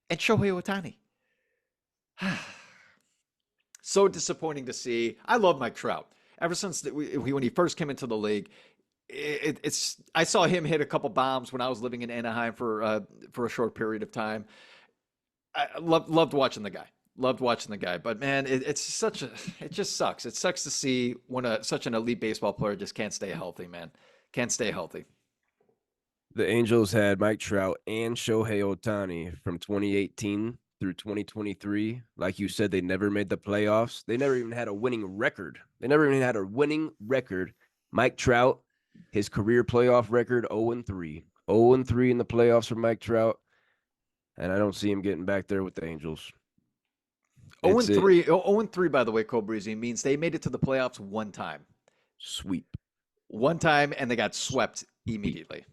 and Shohei Ohtani. So disappointing to see. I love Mike Trout. Ever since when he first came into the league, I saw him hit a couple bombs when I was living in Anaheim for a short period of time. I loved watching the guy. But man, it just sucks. It sucks to see when such an elite baseball player just can't stay healthy, man. Can't stay healthy. The Angels had Mike Trout and Shohei Ohtani from 2018 through 2023. Like you said, they never made the playoffs. They never even had a winning record. Mike Trout, his career playoff record, 0-3. 0-3 in the playoffs for Mike Trout. And I don't see him getting back there with the Angels. 0-3, 0-3, by the way, Cole Breezy, means they made it to the playoffs one time. Sweep. One time, and they got swept immediately.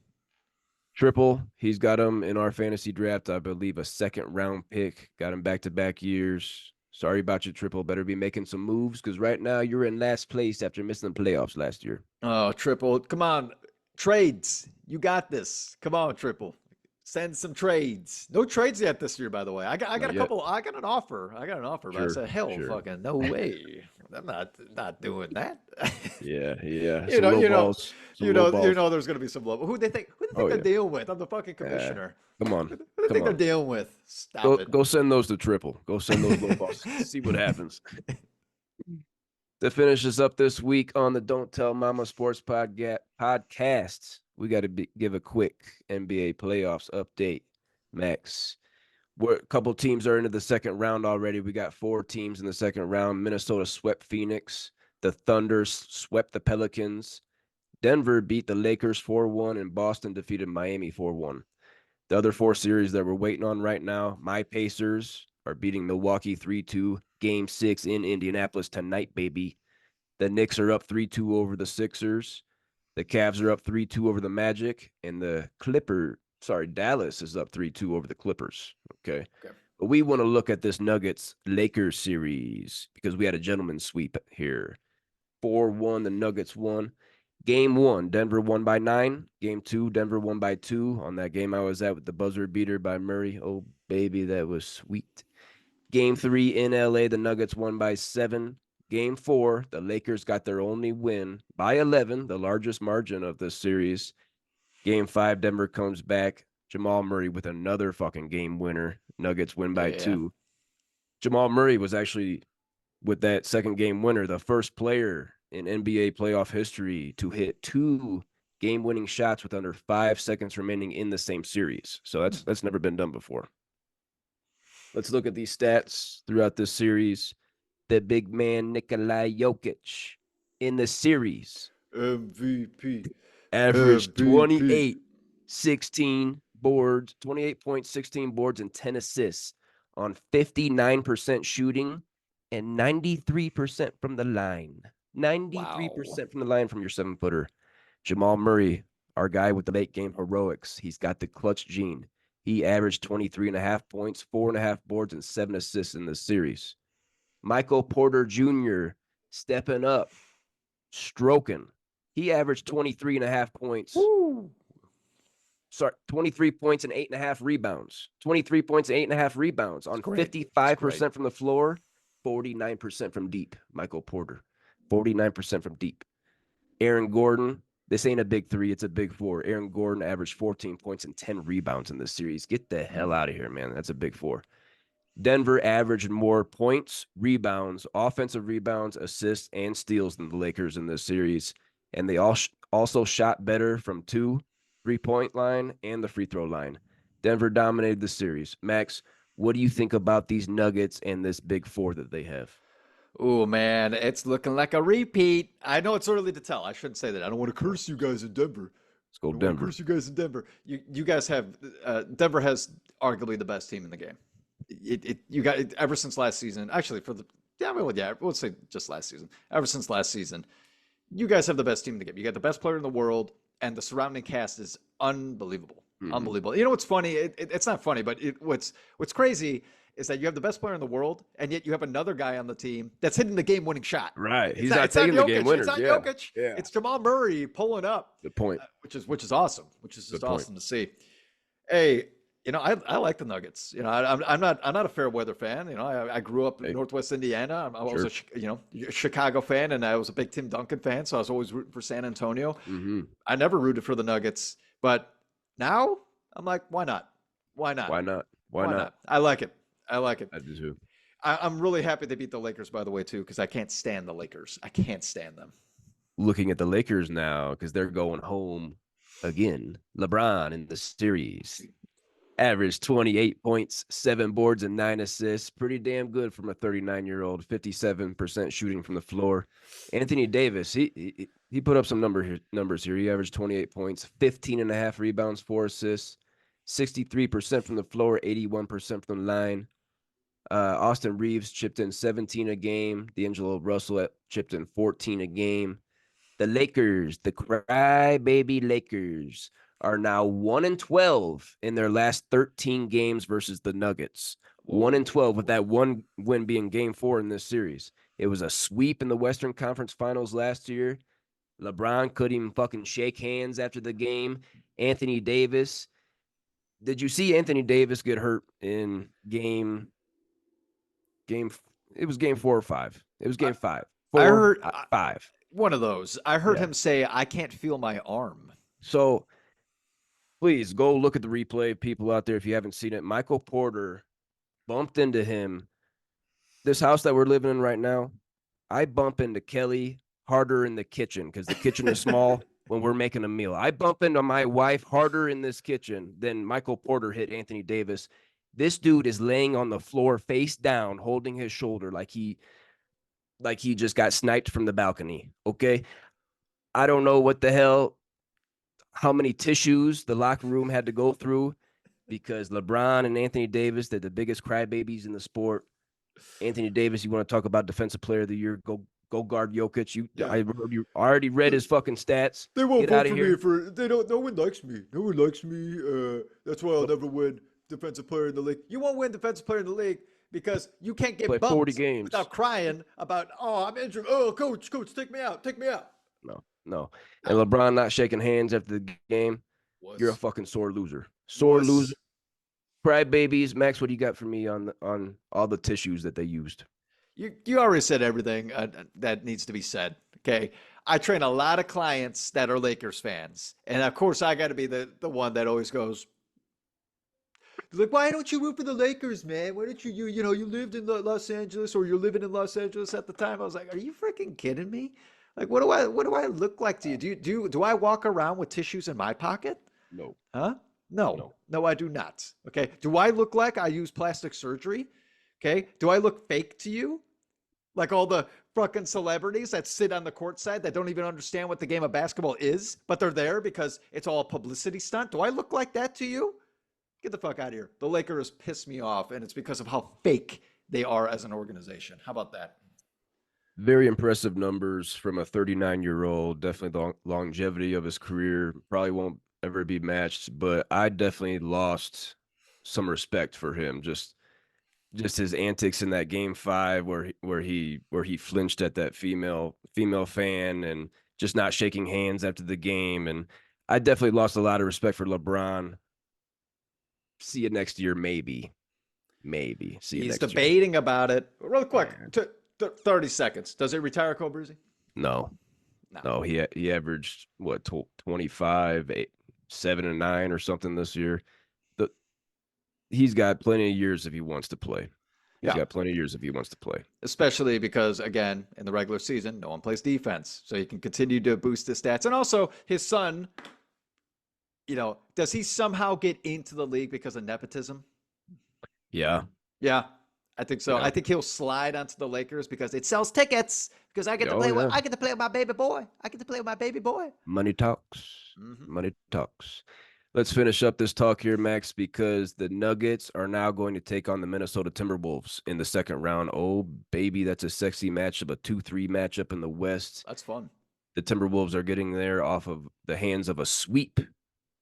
Triple, he's got him in our fantasy draft, I believe, a 2nd-round pick. Got him back-to-back years. Sorry about you, Triple. Better be making some moves because right now you're in last place after missing the playoffs last year. Oh, Triple. Come on. Trades. You got this. Come on, Triple. Send some trades. No trades yet this year, by the way. I got a couple. I got an offer. But I said, hell, fucking no way. I'm not doing that. Yeah. You Some know, low you know, balls. Some low balls. there's gonna be some love. Who they think Oh they're yeah. dealing with? I'm the fucking Uh, commissioner. come on. Who they Come think they're on. dealing with? Stop Go it. go send those to triple. Go send those low balls. See what happens. To finish us up this week on the Don't Tell Mama Sports podcast, we got to give a quick NBA playoffs update. Max, a couple teams are into the second round already. We got 4 teams in the second round. Minnesota swept Phoenix. The Thunder swept the Pelicans. Denver beat the Lakers 4-1, and Boston defeated Miami 4-1. The other 4 series that we're waiting on right now, my Pacers are beating Milwaukee 3-2. Game 6 in Indianapolis tonight, baby. The Knicks are up 3-2 over the Sixers. The Cavs are up 3-2 over the Magic. And Dallas is up 3-2 over the Clippers. Okay. But we want to look at this Nuggets-Lakers series because we had a gentleman's sweep here. 4-1, the Nuggets won. Game 1, Denver won by 9. Game 2, Denver won by 2. On that game I was at with the buzzer beater by Murray. Oh, baby, that was sweet. Game 3 in LA, the Nuggets won by 7. Game 4, the Lakers got their only win by 11, the largest margin of this series. Game 5, Denver comes back. Jamal Murray with another fucking game winner. Nuggets win by 2. Jamal Murray was actually, with that second game winner, the first player in NBA playoff history to hit 2 game-winning shots with under 5 seconds remaining in the same series. So that's never been done before. Let's look at these stats throughout this series. The big man Nikola Jokic in the series MVP averaged 28 boards, 28 points, 16 boards, and 10 assists on 59% shooting and 93% from the line. 93% from the line from your 7-footer. Jamal Murray, our guy with the late game heroics, he's got the clutch gene. He averaged 23.5 points, 4.5 boards, and 7 assists in this series. Michael Porter Jr. stepping up, stroking. He averaged 23.5 points. Woo. 23 points and 8.5 rebounds. 23 points and 8.5 rebounds on 55% from the floor, 49% from deep. Michael Porter, 49% from deep. Aaron Gordon, this ain't a big 3, it's a big 4. Aaron Gordon averaged 14 points and 10 rebounds in this series. Get the hell out of here, man. That's a big 4. Denver averaged more points, rebounds, offensive rebounds, assists, and steals than the Lakers in this series. And they also shot better from 2, 3-point line and the free throw line. Denver dominated the series. Max, what do you think about these Nuggets and this big 4 that they have? Oh, man, it's looking like a repeat. I know it's early to tell. I shouldn't say that. I don't want to curse you guys in Denver. Let's go Denver. Curse you guys in Denver. You guys have Denver has arguably the best team in the game. You got it ever since last season. Actually, we'll say just last season. Ever since last season, you guys have the best team in the game. You got the best player in the world, and the surrounding cast is unbelievable. Mm-hmm. Unbelievable. You know what's funny? It's not funny, but what's crazy is that you have the best player in the world, and yet you have another guy on the team that's hitting the game-winning shot. Right. He's not taking the game winners. It's not Jokic. Yeah. It's Jamal Murray pulling up. Good point. Which is awesome. Which is just awesome to see. Hey, I like the Nuggets. I'm not a fair weather fan. I grew up in Northwest Indiana. I was a Chicago fan, and I was a big Tim Duncan fan, so I was always rooting for San Antonio. Mm-hmm. I never rooted for the Nuggets, but now I'm like, why not? Why not? Why not? Why not? I like it. I do too. I'm really happy they beat the Lakers, by the way, too, because I can't stand the Lakers. I can't stand them. Looking at the Lakers now, because they're going home again. LeBron in the series averaged 28 points, 7 boards, and 9 assists. Pretty damn good from a 39-year-old, 57% shooting from the floor. Anthony Davis, he put up some numbers here. He averaged 28 points, 15.5 rebounds, 4 assists, 63% from the floor, 81% from the line. Austin Reeves chipped in 17 a game. D'Angelo Russell chipped in 14 a game. The Lakers, the crybaby Lakers, are now 1-12 in their last 13 games versus the Nuggets. 1-12 with that one win being game 4 in this series. It was a sweep in the Western Conference Finals last year. LeBron couldn't even fucking shake hands after the game. Anthony Davis. Did you see Anthony Davis get hurt in game? It was game 4 or 5. It was game 5. I Four, heard five. one of those. I heard Yeah. him say, "I can't feel my arm." So please go look at the replay, people out there, if you haven't seen it. Michael Porter bumped into him. This house that we're living in right now, I bump into Kelly harder in the kitchen because the kitchen is small when we're making a meal. I bump into my wife harder in this kitchen than Michael Porter hit Anthony Davis. This dude is laying on the floor face down, holding his shoulder like he just got sniped from the balcony. Okay. I don't know what the hell, how many tissues the locker room had to go through because LeBron and Anthony Davis, they're the biggest crybabies in the sport. Anthony Davis, you want to talk about defensive player of the year? Go guard Jokic. Yeah. I already read his fucking stats. They won't Get out vote of for me here. for they don't. No one likes me. No one likes me. That's why I'll never win defensive player in the league. You won't win defensive player in the league because you can't Play get 40 bumped games. without crying about, oh, I'm injured. Oh, coach, take me out, take me out. No. And LeBron not shaking hands after the game. You're a fucking sore loser. Sore loser. Crybabies. Max, what do you got for me on all the tissues that they used? You already said everything that needs to be said. Okay. I train a lot of clients that are Lakers fans. And of course, I got to be the one that always goes, like, why don't you root for the Lakers, man? Why don't you lived in Los Angeles or you're living in Los Angeles at the time? I was like, are you freaking kidding me? Like, what do I look like to you? Do I walk around with tissues in my pocket? No. Huh? No, I do not. Okay. Do I look like I use plastic surgery? Okay. Do I look fake to you? Like all the fucking celebrities that sit on the court side that don't even understand what the game of basketball is, but they're there because it's all a publicity stunt. Do I look like that to you? Get the fuck out of here. The Lakers piss me off, and it's because of how fake they are as an organization. How about that? Very impressive numbers from a 39-year-old. Definitely the longevity of his career probably won't ever be matched, but I definitely lost some respect for him. Just his antics in that game 5 where he flinched at that female fan and just not shaking hands after the game. And I definitely lost a lot of respect for LeBron. See you next year, maybe. See you He's next year. debating about it. Real quick, 30 seconds. Does it retire Cole Breezy? No. He averaged what 25, 8, 7 and 9 or something this year. He's got plenty of years if he wants to play. He's got plenty of years if he wants to play. Especially because, again, in the regular season, no one plays defense. So he can continue to boost his stats. And also, his son, does he somehow get into the league because of nepotism? Yeah. Yeah, I think so. Yeah. I think he'll slide onto the Lakers because it sells tickets. Because I get to play with my baby boy. Money talks. Mm-hmm. Money talks. Let's finish up this talk here, Max, because the Nuggets are now going to take on the Minnesota Timberwolves in the second round. Oh, baby, that's a sexy matchup, a 2-3 matchup in the West. That's fun. The Timberwolves are getting there off of the hands of a sweep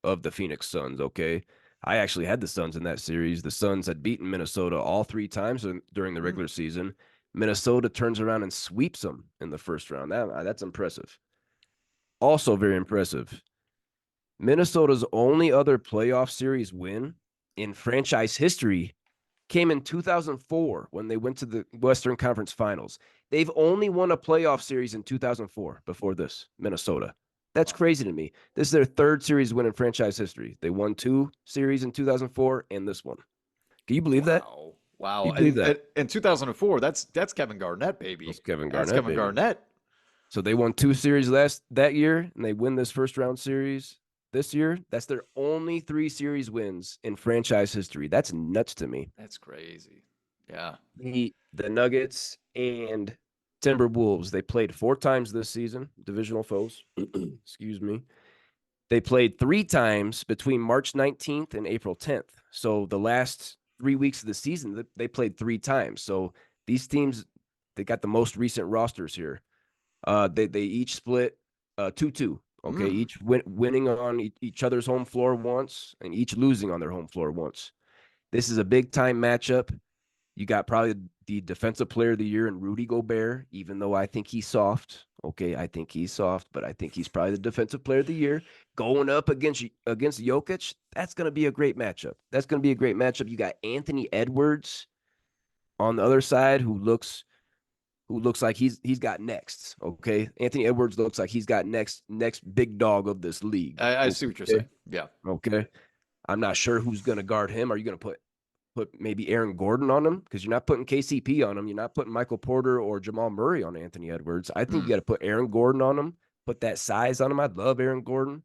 of the Phoenix Suns, okay? I actually had the Suns in that series. The Suns had beaten Minnesota all 3 times during the regular season. Minnesota turns around and sweeps them in the first round. That's impressive. Also very impressive. Minnesota's only other playoff series win in franchise history came in 2004 when they went to the Western Conference Finals. They've only won a playoff series in 2004 before this, Minnesota. That's crazy to me. This is their 3rd series win in franchise history. They won 2 series in 2004 and this one. Can you believe that? Wow. Can you believe that? In 2004, that's Kevin Garnett, baby. That's Kevin Garnett. So they won 2 series that year, and they win this first round series this year. That's their only 3 series wins in franchise history. That's nuts to me. That's crazy. Yeah. The Nuggets and Timberwolves, they played 4 times this season, divisional foes. Excuse me. They played 3 times between March 19th and April 10th. So the last 3 weeks of the season, they played 3 times. So these teams, they got the most recent rosters here. They each split 2-2. Okay, each winning on each other's home floor once and each losing on their home floor once. This is a big time matchup. You got probably the defensive player of the year in Rudy Gobert, even though I think he's soft. Okay, I think he's soft, but I think he's probably the defensive player of the year. Going up against Jokic, that's going to be a great matchup. You got Anthony Edwards on the other side, who looks who looks like he's got next. Okay, Anthony Edwards looks like he's got next big dog of this league. I see what you're saying. Yeah. Okay. I'm not sure who's going to guard him. Are you going to put maybe Aaron Gordon on him? Because you're not putting KCP on him. You're not putting Michael Porter or Jamal Murray on Anthony Edwards. I think you got to put Aaron Gordon on him. Put that size on him. I love Aaron Gordon.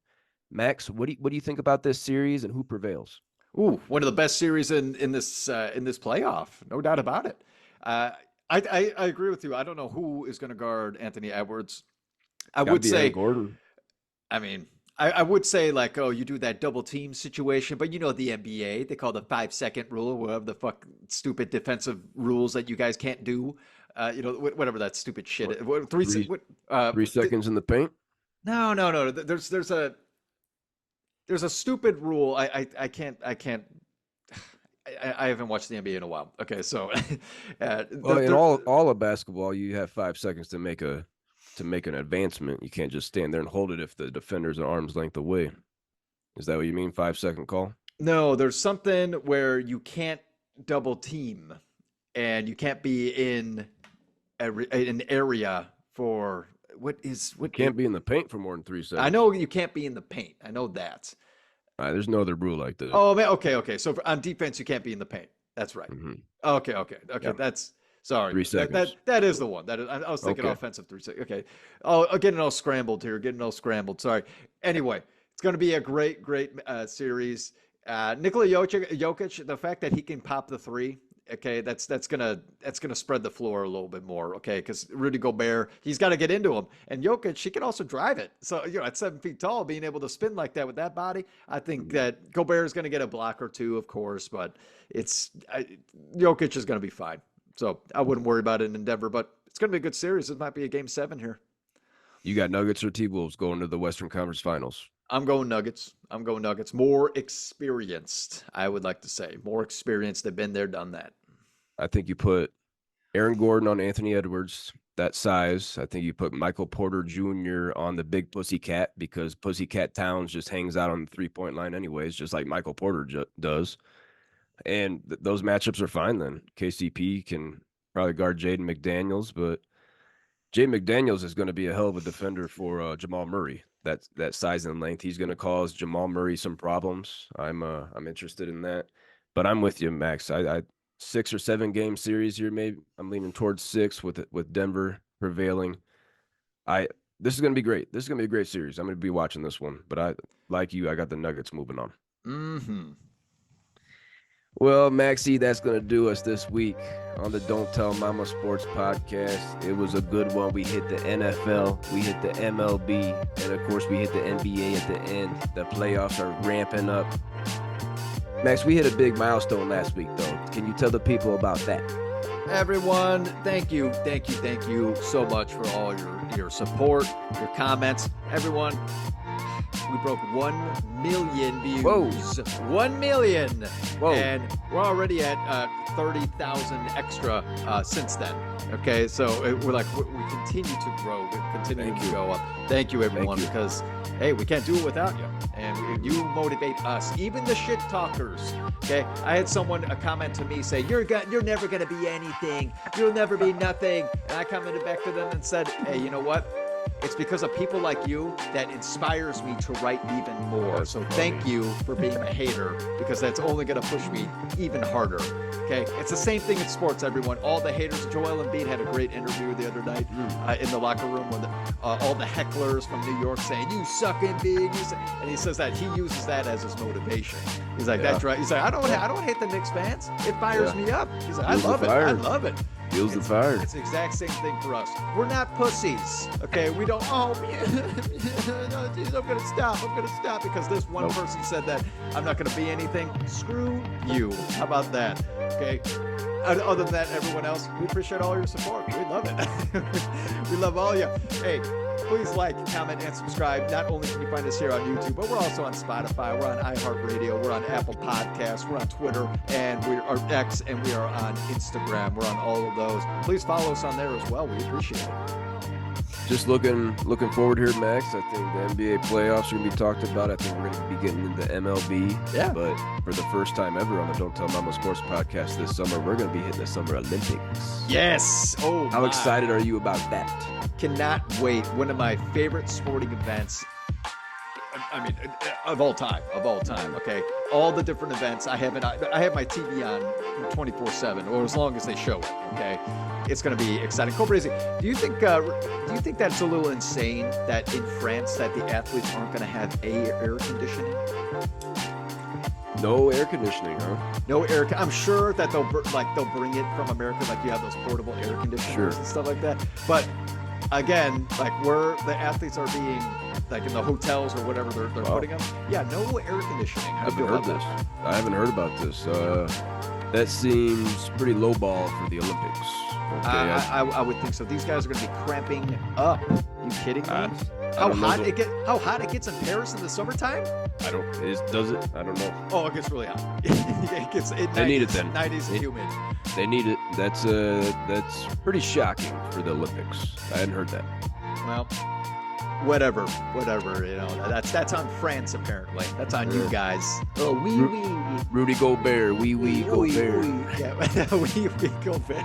Max, what do you think about this series and who prevails? Ooh, one of the best series in this playoff, no doubt about it. I agree with you. I don't know who is going to guard Anthony Edwards. I would say Gordon. I mean, I would say like, oh, you do that double team situation, but you know the NBA, they call the 5-second rule, whatever the fuck stupid defensive rules that you guys can't do. Whatever that stupid shit. 3 seconds in the paint. No. There's a stupid rule. I can't. I haven't watched the NBA in a while. Okay, so in all of basketball, you have 5 seconds to make an advancement. You can't just stand there and hold it if the defender's an arm's length away. Is that what you mean? 5-second call? No, there's something where you can't double team, and you can't be in an area for what can't be in the paint for more than 3 seconds. I know you can't be in the paint. I know that. There's no other rule like that. Oh man, okay. So on defense, you can't be in the paint. That's right. Mm-hmm. Okay. Yeah. That's sorry. 3 seconds. That is the one. I was thinking offensive 3 seconds. Okay. Oh, getting all scrambled here. Sorry. Anyway, it's going to be a great series. Nikola Jokic, the fact that he can pop the three. Okay, that's gonna spread the floor a little bit more. Okay, because Rudy Gobert, he's got to get into him, and Jokic, he can also drive it. So at 7 feet tall, being able to spin like that with that body, I think that Gobert is going to get a block or two, of course, but Jokic is going to be fine. So I wouldn't worry about it in Denver, but it's going to be a good series. It might be a Game 7 here. You got Nuggets or T-Wolves going to the Western Conference Finals? I'm going Nuggets. More experienced, I would like to say. More experienced. They've been there, done that. I think you put Aaron Gordon on Anthony Edwards, that size. I think you put Michael Porter Jr. on the big Pussycat because Pussycat Towns just hangs out on the three-point line anyways, just like Michael Porter does. And those matchups are fine then. KCP can probably guard Jaden McDaniels, but Jaden McDaniels is going to be a hell of a defender for Jamal Murray. That size and length, he's going to cause Jamal Murray some problems. I'm interested in that, but I'm with you, Max. I 6 or 7 game series here. Maybe I'm leaning towards 6 with Denver prevailing. This is going to be great. This is going to be a great series. I'm going to be watching this one, but I got the Nuggets moving on. Mm-hmm. Well, Maxie, that's going to do us this week on the Don't Tell Mama Sports Podcast. It was a good one. We hit the NFL, we hit the MLB, and of course we hit the NBA at the end. The playoffs are ramping up. Max, we hit a big milestone last week, though. Can you tell the people about that? Everyone, thank you so much for all your support, your comments. Everyone, we broke 1 million views. Whoa. 1 million. Whoa. And we're already at 30,000 extra since then. Okay, so we continue to grow. We continue to go up. Thank you, everyone, because, hey, we can't do it without you. And you motivate us, even the shit talkers. Okay, I had someone comment to me say, you're never going to be anything. You'll never be nothing. And I commented back to them and said, hey, you know what? It's because of people like you that inspires me to write even more. So thank you for being a hater, because that's only going to push me even harder. Okay, it's the same thing in sports, everyone. All the haters. Joel Embiid had a great interview the other night in the locker room with all the hecklers from New York saying, "You suck, Embiid." And he says that he uses that as his motivation. He's like, "That's right." He's like, "I don't hate the Knicks fans. It fires me up." He's like, "I love it. Feels the fire." It's the exact same thing for us. We're not pussies, okay? We don't, no, geez, I'm gonna stop because this one person said that I'm not gonna be anything. Screw you. How about that? Okay. Other than that, everyone else, we appreciate all your support. We love it. We love all you. Hey, please like, comment, and subscribe. Not only can you find us here on YouTube, but we're also on Spotify. We're on iHeartRadio. We're on Apple Podcasts. We're on Twitter, and we are X, and we are on Instagram. We're on all of those. Please follow us on there as well. We appreciate it. just looking forward here, Max. I think the NBA playoffs are going to be talked about. I think we're going to be getting into MLB. Yeah. But for the first time ever on the Don't Tell Mama Sports podcast this summer, we're going to be hitting the Summer Olympics. Yes. Oh, how excited are you about that? Cannot wait. One of my favorite sporting events. I mean, of all time. Okay, all the different events. I have my TV on 24/7, or as long as they show it. Okay, it's going to be exciting. Cobra, do you think that's a little insane that in France that the athletes aren't going to have air conditioning? No air conditioning, huh? No air. I'm sure that they'll bring it from America, like you have those portable air conditioners and stuff like that. But again, like where the athletes are being, like in the hotels or whatever they're putting them. Yeah, no air conditioning. I haven't heard about this. That seems pretty lowball for the Olympics. Okay, I would think so. These guys are going to be cramping up. You kidding me? How hot it gets in Paris in the summertime? Does it? I don't know. Oh, it gets really hot. They need it then. 90s and humid. They need it. That's pretty shocking for the Olympics. I hadn't heard that. Well, whatever. You know, that's on France apparently. That's on you guys. Oh, Rudy Gobert. Gobert. Yeah, we Gobert.